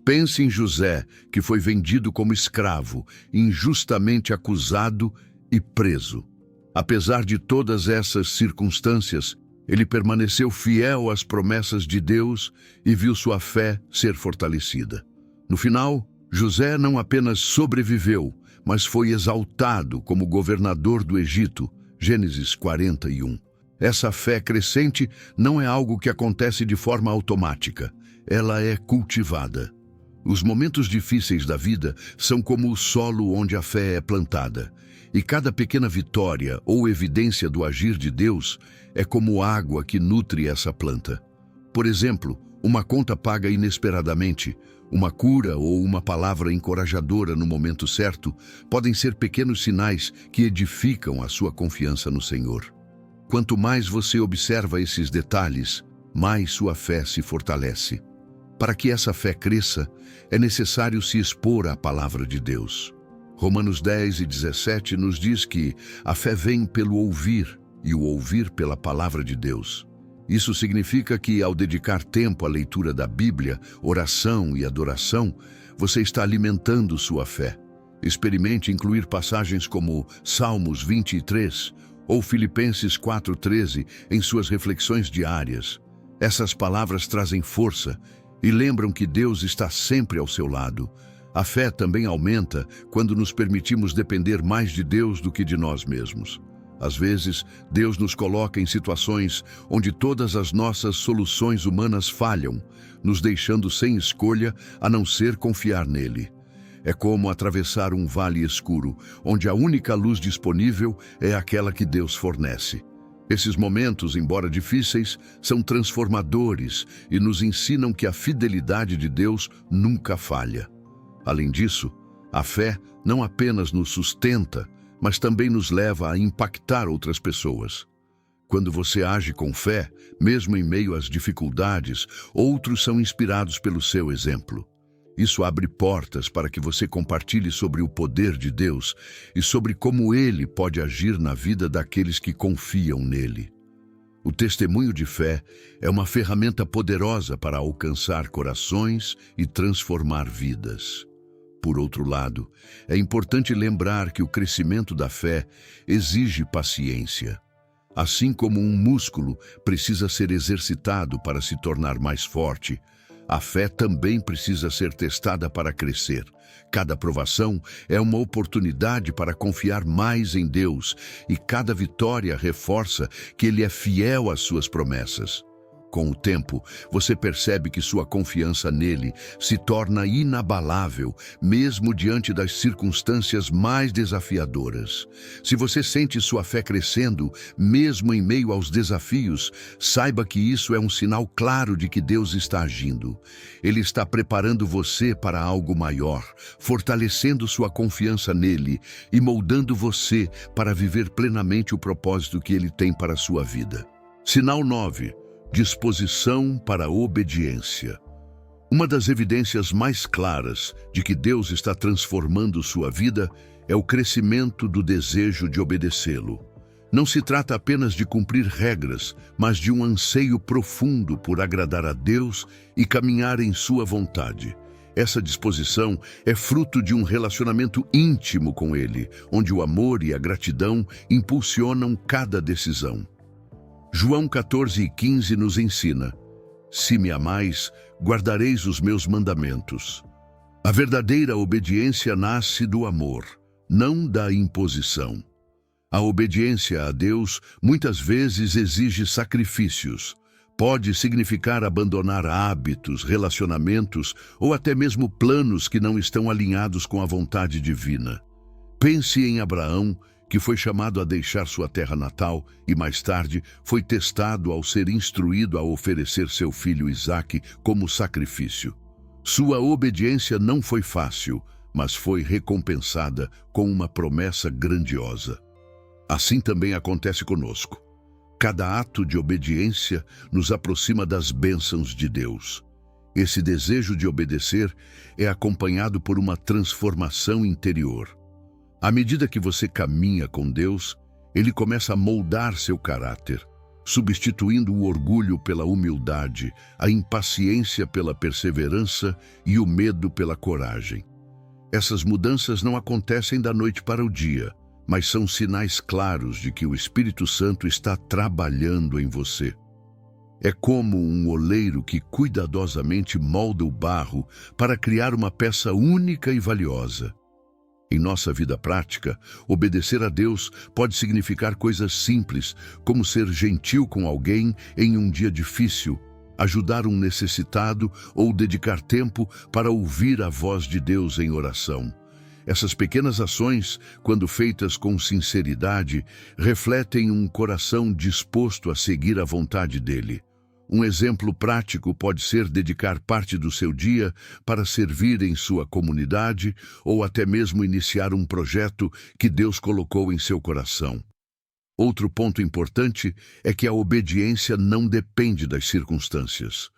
Pense em José, que foi vendido como escravo, injustamente acusado e preso. Apesar de todas essas circunstâncias, ele permaneceu fiel às promessas de Deus e viu sua fé ser fortalecida. No final, José não apenas sobreviveu, mas foi exaltado como governador do Egito, Gênesis 41. Essa fé crescente não é algo que acontece de forma automática, ela é cultivada. Os momentos difíceis da vida são como o solo onde a fé é plantada, e cada pequena vitória ou evidência do agir de Deus é como água que nutre essa planta. Por exemplo, uma conta paga inesperadamente, uma cura ou uma palavra encorajadora no momento certo podem ser pequenos sinais que edificam a sua confiança no Senhor. Quanto mais você observa esses detalhes, mais sua fé se fortalece. Para que essa fé cresça, é necessário se expor à palavra de Deus. Romanos 10:17 nos diz que a fé vem pelo ouvir e o ouvir pela palavra de Deus. Isso significa que, ao dedicar tempo à leitura da Bíblia, oração e adoração, você está alimentando sua fé. Experimente incluir passagens como Salmos 23 ou Filipenses 4:13 em suas reflexões diárias. Essas palavras trazem força e lembram que Deus está sempre ao seu lado. A fé também aumenta quando nos permitimos depender mais de Deus do que de nós mesmos. Às vezes, Deus nos coloca em situações onde todas as nossas soluções humanas falham, nos deixando sem escolha a não ser confiar nele. É como atravessar um vale escuro, onde a única luz disponível é aquela que Deus fornece. Esses momentos, embora difíceis, são transformadores e nos ensinam que a fidelidade de Deus nunca falha. Além disso, a fé não apenas nos sustenta, mas também nos leva a impactar outras pessoas. Quando você age com fé, mesmo em meio às dificuldades, outros são inspirados pelo seu exemplo. Isso abre portas para que você compartilhe sobre o poder de Deus e sobre como Ele pode agir na vida daqueles que confiam nele. O testemunho de fé é uma ferramenta poderosa para alcançar corações e transformar vidas. Por outro lado, é importante lembrar que o crescimento da fé exige paciência. Assim como um músculo precisa ser exercitado para se tornar mais forte, a fé também precisa ser testada para crescer. Cada provação é uma oportunidade para confiar mais em Deus e cada vitória reforça que Ele é fiel às suas promessas. Com o tempo, você percebe que sua confiança nele se torna inabalável, mesmo diante das circunstâncias mais desafiadoras. Se você sente sua fé crescendo, mesmo em meio aos desafios, saiba que isso é um sinal claro de que Deus está agindo. Ele está preparando você para algo maior, fortalecendo sua confiança nele e moldando você para viver plenamente o propósito que ele tem para a sua vida. Sinal 9. Disposição para a obediência. Uma das evidências mais claras de que Deus está transformando sua vida é o crescimento do desejo de obedecê-lo. Não se trata apenas de cumprir regras, mas de um anseio profundo por agradar a Deus e caminhar em sua vontade. Essa disposição é fruto de um relacionamento íntimo com Ele, onde o amor e a gratidão impulsionam cada decisão. João 14:15 nos ensina: se me amais, guardareis os meus mandamentos. A verdadeira obediência nasce do amor, não da imposição. A obediência a Deus muitas vezes exige sacrifícios. Pode significar abandonar hábitos, relacionamentos ou até mesmo planos que não estão alinhados com a vontade divina. Pense em Abraão, que foi chamado a deixar sua terra natal e mais tarde foi testado ao ser instruído a oferecer seu filho Isaque como sacrifício. Sua obediência não foi fácil, mas foi recompensada com uma promessa grandiosa. Assim também acontece conosco. Cada ato de obediência nos aproxima das bênçãos de Deus. Esse desejo de obedecer é acompanhado por uma transformação interior. À medida que você caminha com Deus, Ele começa a moldar seu caráter, substituindo o orgulho pela humildade, a impaciência pela perseverança e o medo pela coragem. Essas mudanças não acontecem da noite para o dia, mas são sinais claros de que o Espírito Santo está trabalhando em você. É como um oleiro que cuidadosamente molda o barro para criar uma peça única e valiosa. Em nossa vida prática, obedecer a Deus pode significar coisas simples, como ser gentil com alguém em um dia difícil, ajudar um necessitado ou dedicar tempo para ouvir a voz de Deus em oração. Essas pequenas ações, quando feitas com sinceridade, refletem um coração disposto a seguir a vontade dele. Um exemplo prático pode ser dedicar parte do seu dia para servir em sua comunidade ou até mesmo iniciar um projeto que Deus colocou em seu coração. Outro ponto importante é que a obediência não depende das circunstâncias.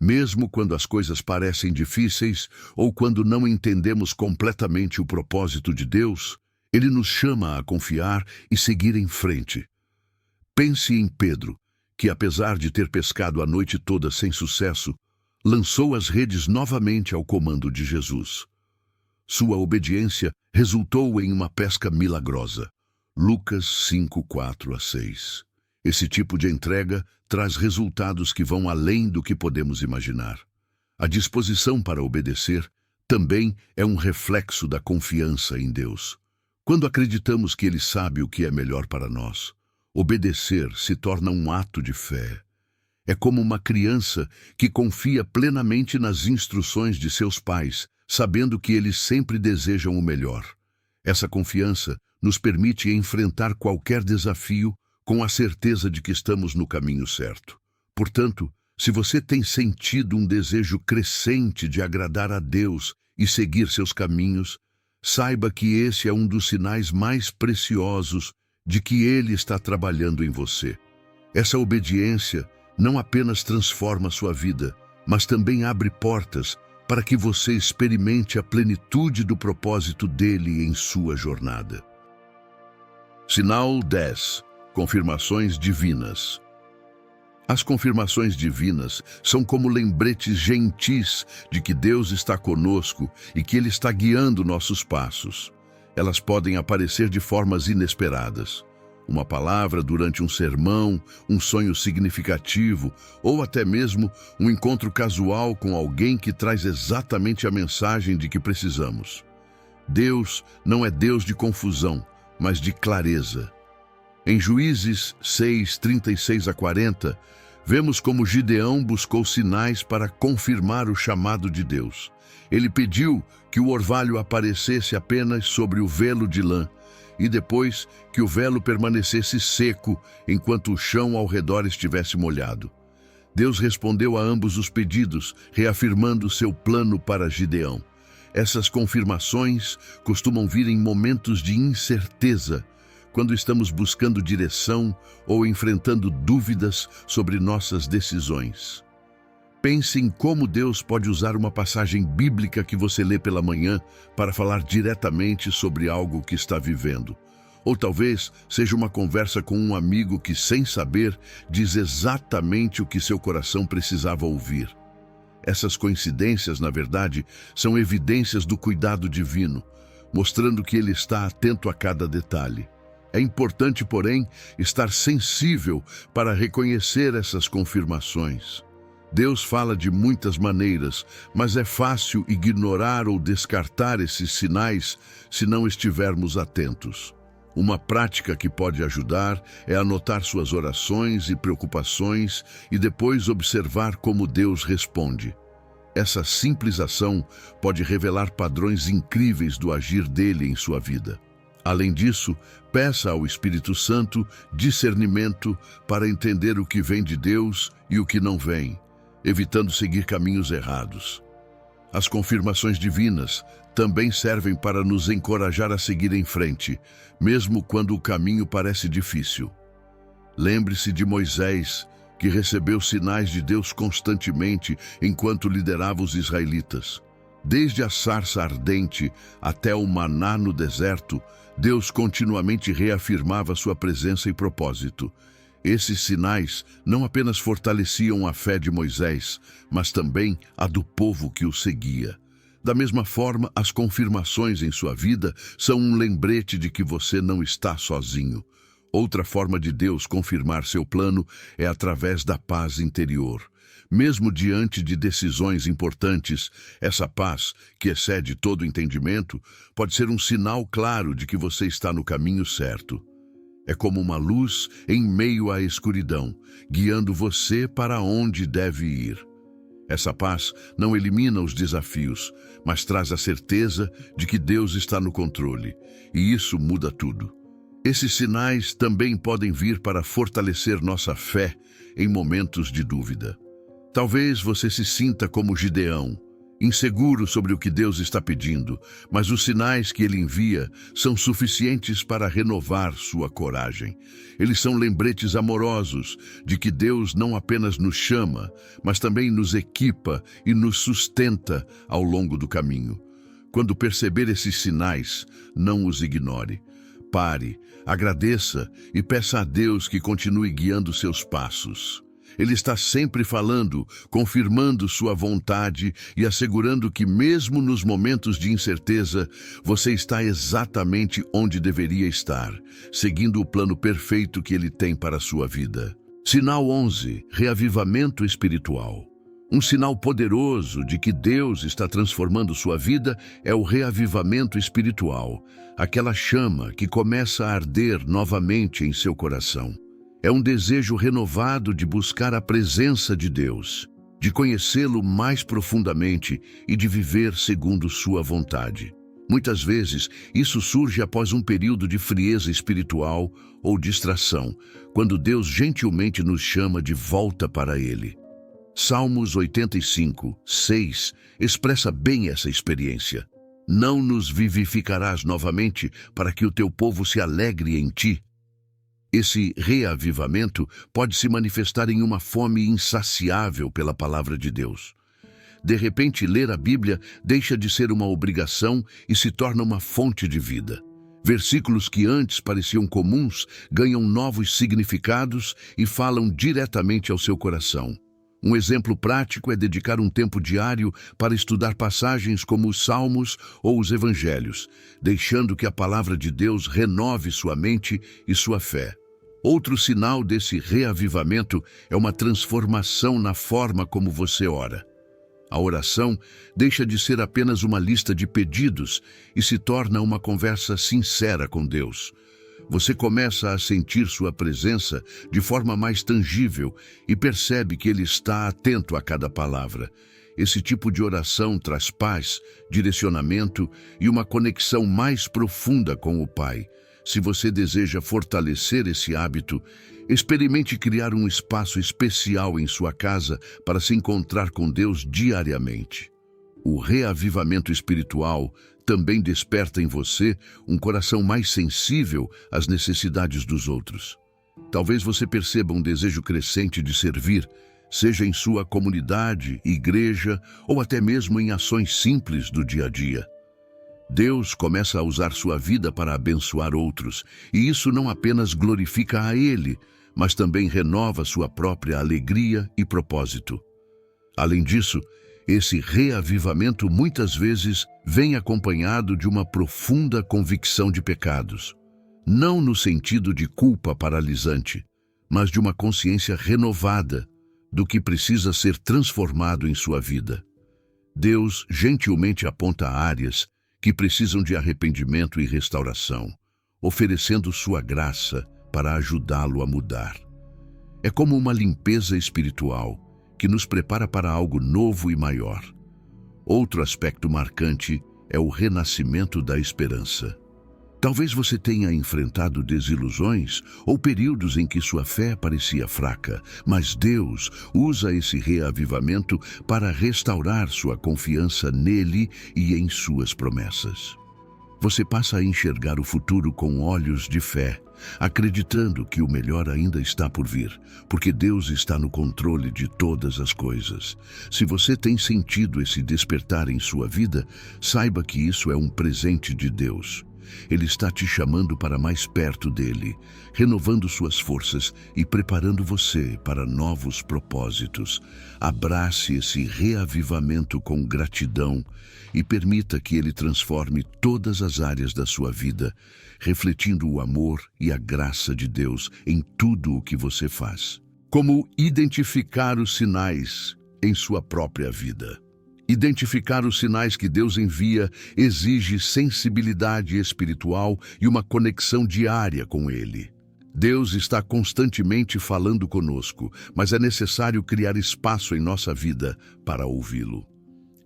Mesmo quando as coisas parecem difíceis ou quando não entendemos completamente o propósito de Deus, Ele nos chama a confiar e seguir em frente. Pense em Pedro, que apesar de ter pescado a noite toda sem sucesso, lançou as redes novamente ao comando de Jesus. Sua obediência resultou em uma pesca milagrosa. Lucas 5:4-6. Esse tipo de entrega traz resultados que vão além do que podemos imaginar. A disposição para obedecer também é um reflexo da confiança em Deus. Quando acreditamos que Ele sabe o que é melhor para nós, obedecer se torna um ato de fé. É como uma criança que confia plenamente nas instruções de seus pais, sabendo que eles sempre desejam o melhor. Essa confiança nos permite enfrentar qualquer desafio com a certeza de que estamos no caminho certo. Portanto, se você tem sentido um desejo crescente de agradar a Deus e seguir seus caminhos, saiba que esse é um dos sinais mais preciosos de que Ele está trabalhando em você. Essa obediência não apenas transforma sua vida, mas também abre portas para que você experimente a plenitude do propósito dele em sua jornada. Sinal 10. Confirmações divinas. As confirmações divinas são como lembretes gentis de que Deus está conosco e que Ele está guiando nossos passos. Elas podem aparecer de formas inesperadas. Uma palavra durante um sermão, um sonho significativo ou até mesmo um encontro casual com alguém que traz exatamente a mensagem de que precisamos. Deus não é Deus de confusão, mas de clareza. Em Juízes 6:36-40, vemos como Gideão buscou sinais para confirmar o chamado de Deus. Ele pediu que o orvalho aparecesse apenas sobre o velo de lã e depois que o velo permanecesse seco enquanto o chão ao redor estivesse molhado. Deus respondeu a ambos os pedidos, reafirmando seu plano para Gideão. Essas confirmações costumam vir em momentos de incerteza, quando estamos buscando direção ou enfrentando dúvidas sobre nossas decisões. Pense em como Deus pode usar uma passagem bíblica que você lê pela manhã para falar diretamente sobre algo que está vivendo. Ou talvez seja uma conversa com um amigo que, sem saber, diz exatamente o que seu coração precisava ouvir. Essas coincidências, na verdade, são evidências do cuidado divino, mostrando que Ele está atento a cada detalhe. É importante, porém, estar sensível para reconhecer essas confirmações. Deus fala de muitas maneiras, mas é fácil ignorar ou descartar esses sinais se não estivermos atentos. Uma prática que pode ajudar é anotar suas orações e preocupações e depois observar como Deus responde. Essa simples ação pode revelar padrões incríveis do agir dele em sua vida. Além disso, peça ao Espírito Santo discernimento para entender o que vem de Deus e o que não vem, evitando seguir caminhos errados. As confirmações divinas também servem para nos encorajar a seguir em frente, mesmo quando o caminho parece difícil. Lembre-se de Moisés, que recebeu sinais de Deus constantemente enquanto liderava os israelitas. Desde a sarça ardente até o maná no deserto, Deus continuamente reafirmava sua presença e propósito. Esses sinais não apenas fortaleciam a fé de Moisés, mas também a do povo que o seguia. Da mesma forma, as confirmações em sua vida são um lembrete de que você não está sozinho. Outra forma de Deus confirmar seu plano é através da paz interior. Mesmo diante de decisões importantes, essa paz, que excede todo entendimento, pode ser um sinal claro de que você está no caminho certo. É como uma luz em meio à escuridão, guiando você para onde deve ir. Essa paz não elimina os desafios, mas traz a certeza de que Deus está no controle, e isso muda tudo. Esses sinais também podem vir para fortalecer nossa fé em momentos de dúvida. Talvez você se sinta como Gideão, inseguro sobre o que Deus está pedindo, mas os sinais que Ele envia são suficientes para renovar sua coragem. Eles são lembretes amorosos de que Deus não apenas nos chama, mas também nos equipa e nos sustenta ao longo do caminho. Quando perceber esses sinais, não os ignore. Pare, agradeça e peça a Deus que continue guiando seus passos. Ele está sempre falando, confirmando sua vontade e assegurando que mesmo nos momentos de incerteza, você está exatamente onde deveria estar, seguindo o plano perfeito que Ele tem para a sua vida. Sinal 11. Reavivamento espiritual. Um sinal poderoso de que Deus está transformando sua vida é o reavivamento espiritual, aquela chama que começa a arder novamente em seu coração. É um desejo renovado de buscar a presença de Deus, de conhecê-lo mais profundamente e de viver segundo sua vontade. Muitas vezes, isso surge após um período de frieza espiritual ou distração, quando Deus gentilmente nos chama de volta para Ele. Salmos 85, 6 expressa bem essa experiência. Não nos vivificarás novamente para que o teu povo se alegre em ti. Esse reavivamento pode se manifestar em uma fome insaciável pela palavra de Deus. De repente, ler a Bíblia deixa de ser uma obrigação e se torna uma fonte de vida. Versículos que antes pareciam comuns ganham novos significados e falam diretamente ao seu coração. Um exemplo prático é dedicar um tempo diário para estudar passagens como os Salmos ou os Evangelhos, deixando que a palavra de Deus renove sua mente e sua fé. Outro sinal desse reavivamento é uma transformação na forma como você ora. A oração deixa de ser apenas uma lista de pedidos e se torna uma conversa sincera com Deus. Você começa a sentir sua presença de forma mais tangível e percebe que Ele está atento a cada palavra. Esse tipo de oração traz paz, direcionamento e uma conexão mais profunda com o Pai. Se você deseja fortalecer esse hábito, experimente criar um espaço especial em sua casa para se encontrar com Deus diariamente. O reavivamento espiritual também desperta em você um coração mais sensível às necessidades dos outros. Talvez você perceba um desejo crescente de servir, seja em sua comunidade, igreja ou até mesmo em ações simples do dia a dia. Deus começa a usar sua vida para abençoar outros, e isso não apenas glorifica a Ele, mas também renova sua própria alegria e propósito. Além disso, esse reavivamento muitas vezes vem acompanhado de uma profunda convicção de pecados. Não no sentido de culpa paralisante, mas de uma consciência renovada do que precisa ser transformado em sua vida. Deus gentilmente aponta áreas que precisam de arrependimento e restauração, oferecendo sua graça para ajudá-lo a mudar. É como uma limpeza espiritual que nos prepara para algo novo e maior. Outro aspecto marcante é o renascimento da esperança. Talvez você tenha enfrentado desilusões ou períodos em que sua fé parecia fraca, mas Deus usa esse reavivamento para restaurar sua confiança nele e em suas promessas. Você passa a enxergar o futuro com olhos de fé, acreditando que o melhor ainda está por vir, porque Deus está no controle de todas as coisas. Se você tem sentido esse despertar em sua vida, saiba que isso é um presente de Deus. Ele está te chamando para mais perto dele, renovando suas forças e preparando você para novos propósitos. Abrace esse reavivamento com gratidão e permita que ele transforme todas as áreas da sua vida, refletindo o amor e a graça de Deus em tudo o que você faz. Como identificar os sinais em sua própria vida? Identificar os sinais que Deus envia exige sensibilidade espiritual e uma conexão diária com Ele. Deus está constantemente falando conosco, mas é necessário criar espaço em nossa vida para ouvi-lo.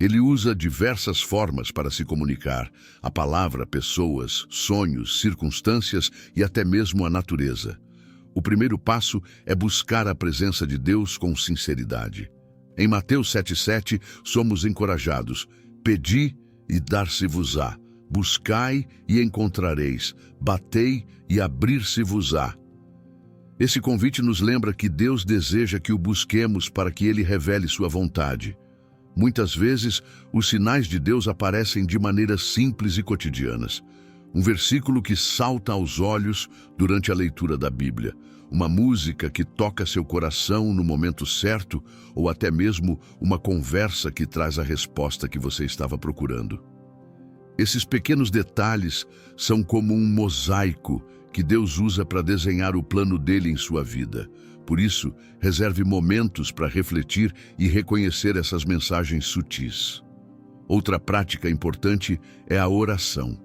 Ele usa diversas formas para se comunicar: a palavra, pessoas, sonhos, circunstâncias e até mesmo a natureza. O primeiro passo é buscar a presença de Deus com sinceridade. Em Mateus 7,7, somos encorajados: pedi e dar-se-vos-á, buscai e encontrareis, batei e abrir-se-vos-á. Esse convite nos lembra que Deus deseja que o busquemos para que Ele revele sua vontade. Muitas vezes, os sinais de Deus aparecem de maneiras simples e cotidianas. Um versículo que salta aos olhos durante a leitura da Bíblia, uma música que toca seu coração no momento certo, ou até mesmo uma conversa que traz a resposta que você estava procurando. Esses pequenos detalhes são como um mosaico que Deus usa para desenhar o plano dele em sua vida. Por isso, reserve momentos para refletir e reconhecer essas mensagens sutis. Outra prática importante é a oração.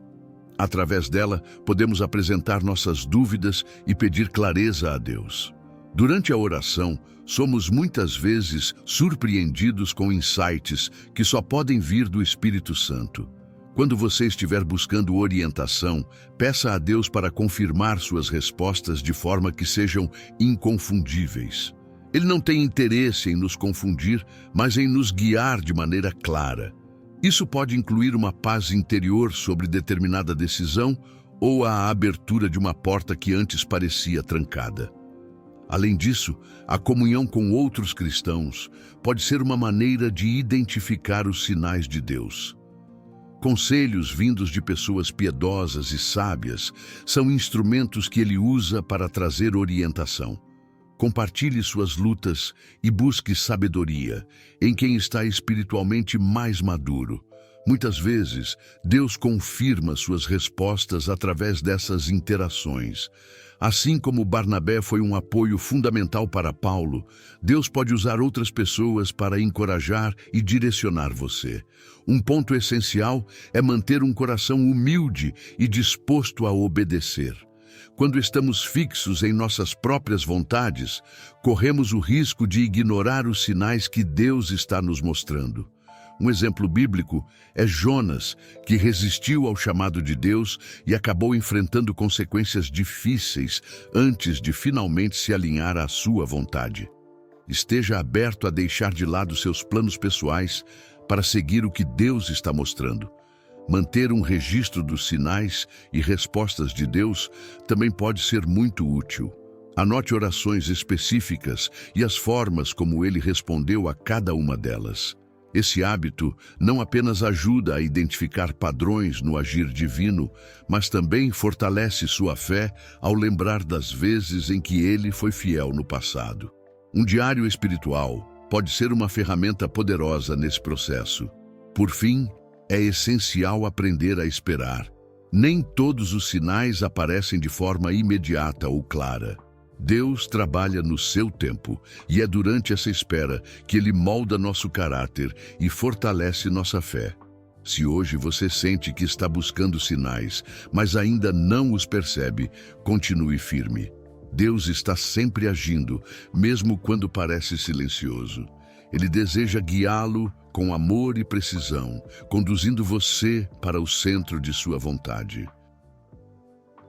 Através dela, podemos apresentar nossas dúvidas e pedir clareza a Deus. Durante a oração, somos muitas vezes surpreendidos com insights que só podem vir do Espírito Santo. Quando você estiver buscando orientação, peça a Deus para confirmar suas respostas de forma que sejam inconfundíveis. Ele não tem interesse em nos confundir, mas em nos guiar de maneira clara. Isso pode incluir uma paz interior sobre determinada decisão ou a abertura de uma porta que antes parecia trancada. Além disso, a comunhão com outros cristãos pode ser uma maneira de identificar os sinais de Deus. Conselhos vindos de pessoas piedosas e sábias são instrumentos que ele usa para trazer orientação. Compartilhe suas lutas e busque sabedoria em quem está espiritualmente mais maduro. Muitas vezes, Deus confirma suas respostas através dessas interações. Assim como Barnabé foi um apoio fundamental para Paulo, Deus pode usar outras pessoas para encorajar e direcionar você. Um ponto essencial é manter um coração humilde e disposto a obedecer. Quando estamos fixos em nossas próprias vontades, corremos o risco de ignorar os sinais que Deus está nos mostrando. Um exemplo bíblico é Jonas, que resistiu ao chamado de Deus e acabou enfrentando consequências difíceis antes de finalmente se alinhar à sua vontade. Esteja aberto a deixar de lado seus planos pessoais para seguir o que Deus está mostrando. Manter um registro dos sinais e respostas de Deus também pode ser muito útil. Anote orações específicas e as formas como ele respondeu a cada uma delas. Esse hábito não apenas ajuda a identificar padrões no agir divino, mas também fortalece sua fé ao lembrar das vezes em que ele foi fiel no passado. Um diário espiritual pode ser uma ferramenta poderosa nesse processo. Por fim, é essencial aprender a esperar. Nem todos os sinais aparecem de forma imediata ou clara. Deus trabalha no seu tempo, e é durante essa espera que Ele molda nosso caráter e fortalece nossa fé. Se hoje você sente que está buscando sinais, mas ainda não os percebe, continue firme. Deus está sempre agindo, mesmo quando parece silencioso. Ele deseja guiá-lo com amor e precisão, conduzindo você para o centro de sua vontade.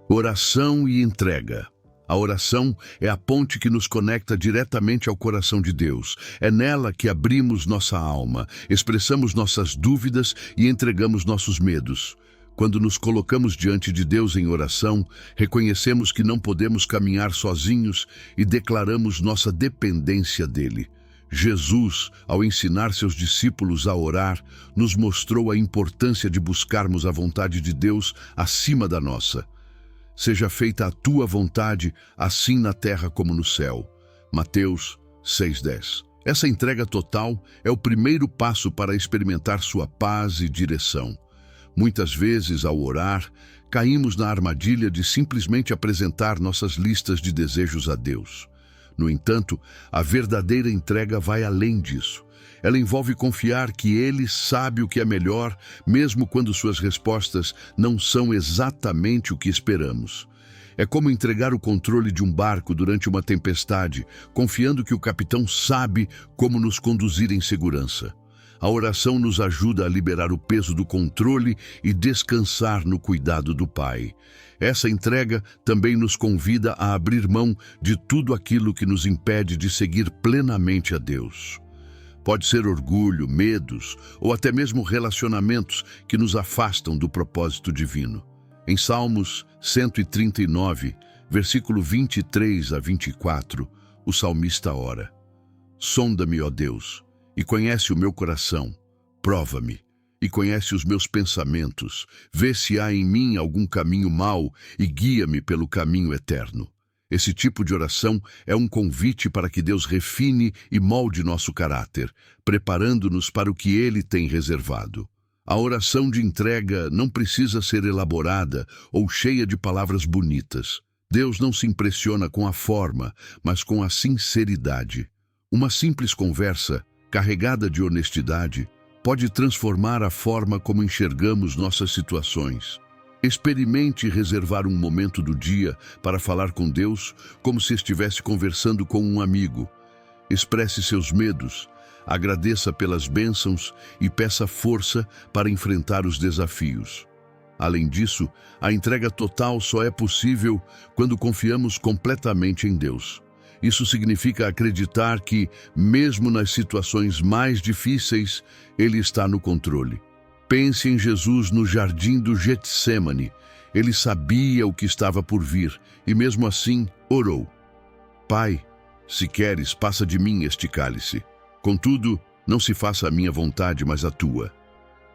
Oração e entrega. A oração é a ponte que nos conecta diretamente ao coração de Deus. É nela que abrimos nossa alma, expressamos nossas dúvidas e entregamos nossos medos. Quando nos colocamos diante de Deus em oração, reconhecemos que não podemos caminhar sozinhos e declaramos nossa dependência dele. Jesus, ao ensinar seus discípulos a orar, nos mostrou a importância de buscarmos a vontade de Deus acima da nossa. Seja feita a tua vontade, assim na terra como no céu. Mateus 6:10. Essa entrega total é o primeiro passo para experimentar sua paz e direção. Muitas vezes, ao orar, caímos na armadilha de simplesmente apresentar nossas listas de desejos a Deus. No entanto, a verdadeira entrega vai além disso. Ela envolve confiar que Ele sabe o que é melhor, mesmo quando suas respostas não são exatamente o que esperamos. É como entregar o controle de um barco durante uma tempestade, confiando que o capitão sabe como nos conduzir em segurança. A oração nos ajuda a liberar o peso do controle e descansar no cuidado do Pai. Essa entrega também nos convida a abrir mão de tudo aquilo que nos impede de seguir plenamente a Deus. Pode ser orgulho, medos ou até mesmo relacionamentos que nos afastam do propósito divino. Em Salmos 139, versículo 23 a 24, o salmista ora: Sonda-me, ó Deus, e conhece o meu coração, prova-me, e conhece os meus pensamentos, vê se há em mim algum caminho mau e guia-me pelo caminho eterno. Esse tipo de oração é um convite para que Deus refine e molde nosso caráter, preparando-nos para o que Ele tem reservado. A oração de entrega não precisa ser elaborada ou cheia de palavras bonitas. Deus não se impressiona com a forma, mas com a sinceridade. Uma simples conversa, carregada de honestidade, pode transformar a forma como enxergamos nossas situações. Experimente reservar um momento do dia para falar com Deus como se estivesse conversando com um amigo. Expresse seus medos, agradeça pelas bênçãos e peça força para enfrentar os desafios. Além disso, a entrega total só é possível quando confiamos completamente em Deus. Isso significa acreditar que, mesmo nas situações mais difíceis, Ele está no controle. Pense em Jesus no jardim do Getsêmani. Ele sabia o que estava por vir e, mesmo assim, orou: Pai, se queres, passa de mim este cálice. Contudo, não se faça a minha vontade, mas a tua.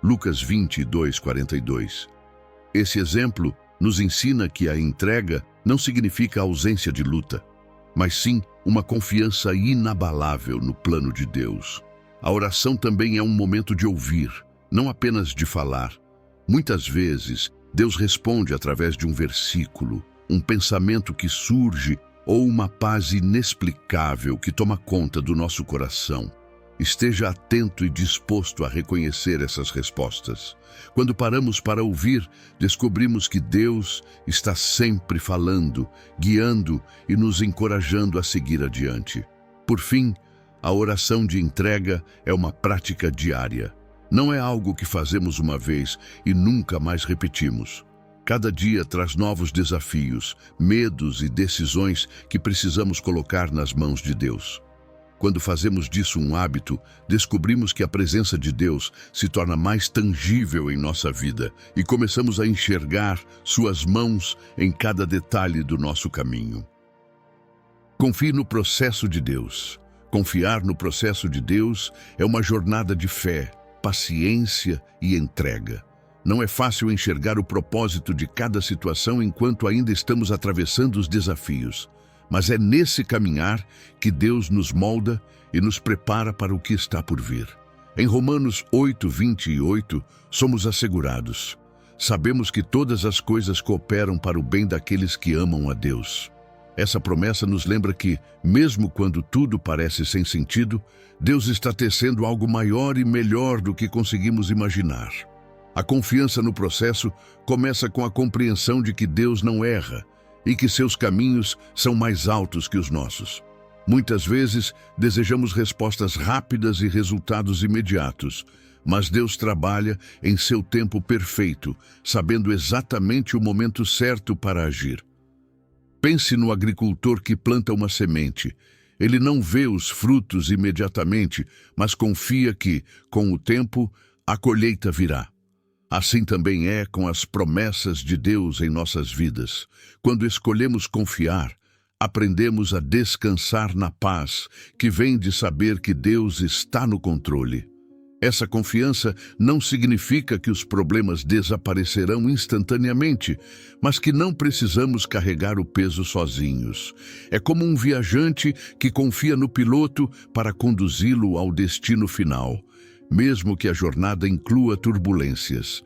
Lucas 22:42. Esse exemplo nos ensina que a entrega não significa ausência de luta, mas sim uma confiança inabalável no plano de Deus. A oração também é um momento de ouvir, não apenas de falar. Muitas vezes, Deus responde através de um versículo, um pensamento que surge ou uma paz inexplicável que toma conta do nosso coração. Esteja atento e disposto a reconhecer essas respostas. Quando paramos para ouvir, descobrimos que Deus está sempre falando, guiando e nos encorajando a seguir adiante. Por fim, a oração de entrega é uma prática diária. Não é algo que fazemos uma vez e nunca mais repetimos. Cada dia traz novos desafios, medos e decisões que precisamos colocar nas mãos de Deus. Quando fazemos disso um hábito, descobrimos que a presença de Deus se torna mais tangível em nossa vida e começamos a enxergar suas mãos em cada detalhe do nosso caminho. Confie no processo de Deus. Confiar no processo de Deus é uma jornada de fé, paciência e entrega. Não é fácil enxergar o propósito de cada situação enquanto ainda estamos atravessando os desafios, mas é nesse caminhar que Deus nos molda e nos prepara para o que está por vir. Em Romanos 8:28, somos assegurados. Sabemos que todas as coisas cooperam para o bem daqueles que amam a Deus. Essa promessa nos lembra que, mesmo quando tudo parece sem sentido, Deus está tecendo algo maior e melhor do que conseguimos imaginar. A confiança no processo começa com a compreensão de que Deus não erra e que seus caminhos são mais altos que os nossos. Muitas vezes, desejamos respostas rápidas e resultados imediatos, mas Deus trabalha em seu tempo perfeito, sabendo exatamente o momento certo para agir. Pense no agricultor que planta uma semente. Ele não vê os frutos imediatamente, mas confia que, com o tempo, a colheita virá. Assim também é com as promessas de Deus em nossas vidas. Quando escolhemos confiar, aprendemos a descansar na paz que vem de saber que Deus está no controle. Essa confiança não significa que os problemas desaparecerão instantaneamente, mas que não precisamos carregar o peso sozinhos. É como um viajante que confia no piloto para conduzi-lo ao destino final, mesmo que a jornada inclua turbulências.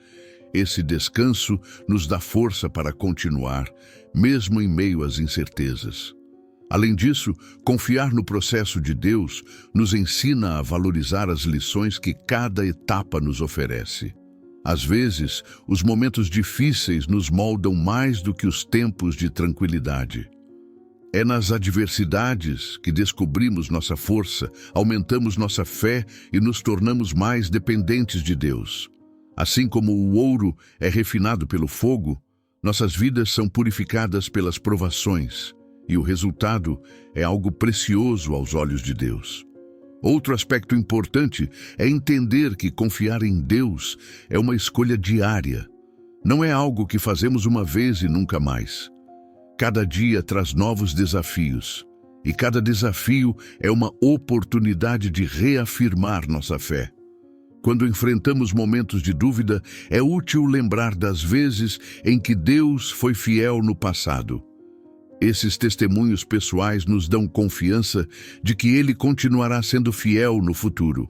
Esse descanso nos dá força para continuar, mesmo em meio às incertezas. Além disso, confiar no processo de Deus nos ensina a valorizar as lições que cada etapa nos oferece. Às vezes, os momentos difíceis nos moldam mais do que os tempos de tranquilidade. É nas adversidades que descobrimos nossa força, aumentamos nossa fé e nos tornamos mais dependentes de Deus. Assim como o ouro é refinado pelo fogo, nossas vidas são purificadas pelas provações, e o resultado é algo precioso aos olhos de Deus. Outro aspecto importante é entender que confiar em Deus é uma escolha diária. Não é algo que fazemos uma vez e nunca mais. Cada dia traz novos desafios, e cada desafio é uma oportunidade de reafirmar nossa fé. Quando enfrentamos momentos de dúvida, é útil lembrar das vezes em que Deus foi fiel no passado. Esses testemunhos pessoais nos dão confiança de que Ele continuará sendo fiel no futuro.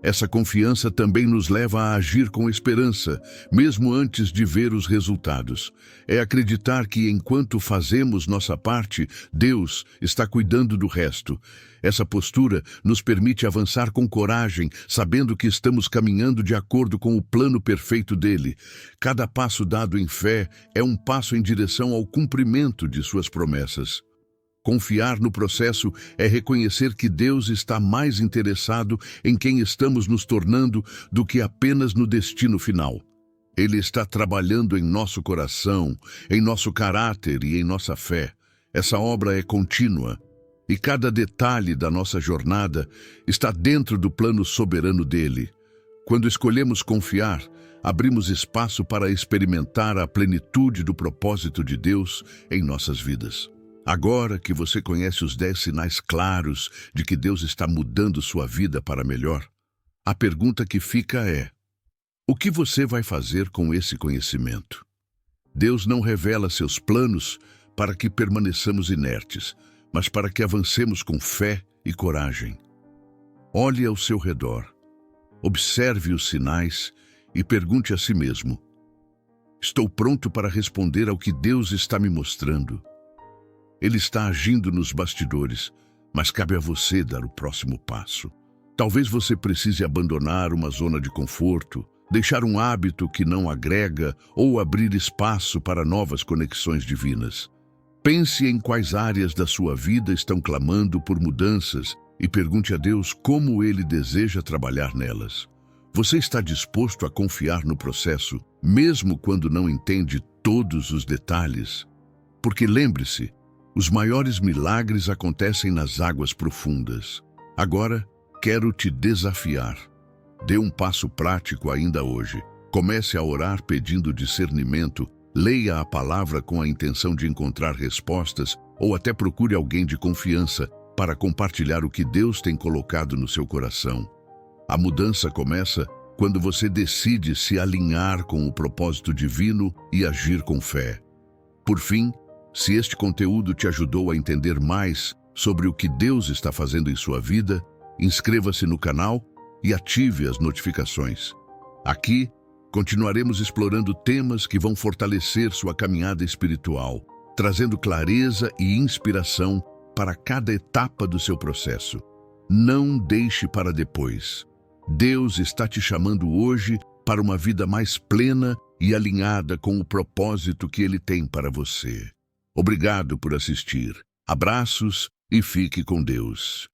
Essa confiança também nos leva a agir com esperança, mesmo antes de ver os resultados. É acreditar que enquanto fazemos nossa parte, Deus está cuidando do resto. Essa postura nos permite avançar com coragem, sabendo que estamos caminhando de acordo com o plano perfeito dele. Cada passo dado em fé é um passo em direção ao cumprimento de suas promessas. Confiar no processo é reconhecer que Deus está mais interessado em quem estamos nos tornando do que apenas no destino final. Ele está trabalhando em nosso coração, em nosso caráter e em nossa fé. Essa obra é contínua, e cada detalhe da nossa jornada está dentro do plano soberano dele. Quando escolhemos confiar, abrimos espaço para experimentar a plenitude do propósito de Deus em nossas vidas. Agora que você conhece os 10 sinais claros de que Deus está mudando sua vida para melhor, a pergunta que fica é: o que você vai fazer com esse conhecimento? Deus não revela seus planos para que permaneçamos inertes, mas para que avancemos com fé e coragem. Olhe ao seu redor, observe os sinais e pergunte a si mesmo: estou pronto para responder ao que Deus está me mostrando? Ele está agindo nos bastidores, mas cabe a você dar o próximo passo. Talvez você precise abandonar uma zona de conforto, deixar um hábito que não agrega ou abrir espaço para novas conexões divinas. Pense em quais áreas da sua vida estão clamando por mudanças e pergunte a Deus como Ele deseja trabalhar nelas. Você está disposto a confiar no processo, mesmo quando não entende todos os detalhes? Porque lembre-se, os maiores milagres acontecem nas águas profundas. Agora, quero te desafiar. Dê um passo prático ainda hoje. Comece a orar pedindo discernimento Leia a palavra com a intenção de encontrar respostas ou até procure alguém de confiança para compartilhar o que Deus tem colocado no seu coração. A mudança começa quando você decide se alinhar com o propósito divino e agir com fé. Por fim, se este conteúdo te ajudou a entender mais sobre o que Deus está fazendo em sua vida, inscreva-se no canal e ative as notificações. Aqui, continuaremos explorando temas que vão fortalecer sua caminhada espiritual, trazendo clareza e inspiração para cada etapa do seu processo. Não deixe para depois. Deus está te chamando hoje para uma vida mais plena e alinhada com o propósito que Ele tem para você. Obrigado por assistir. Abraços e fique com Deus.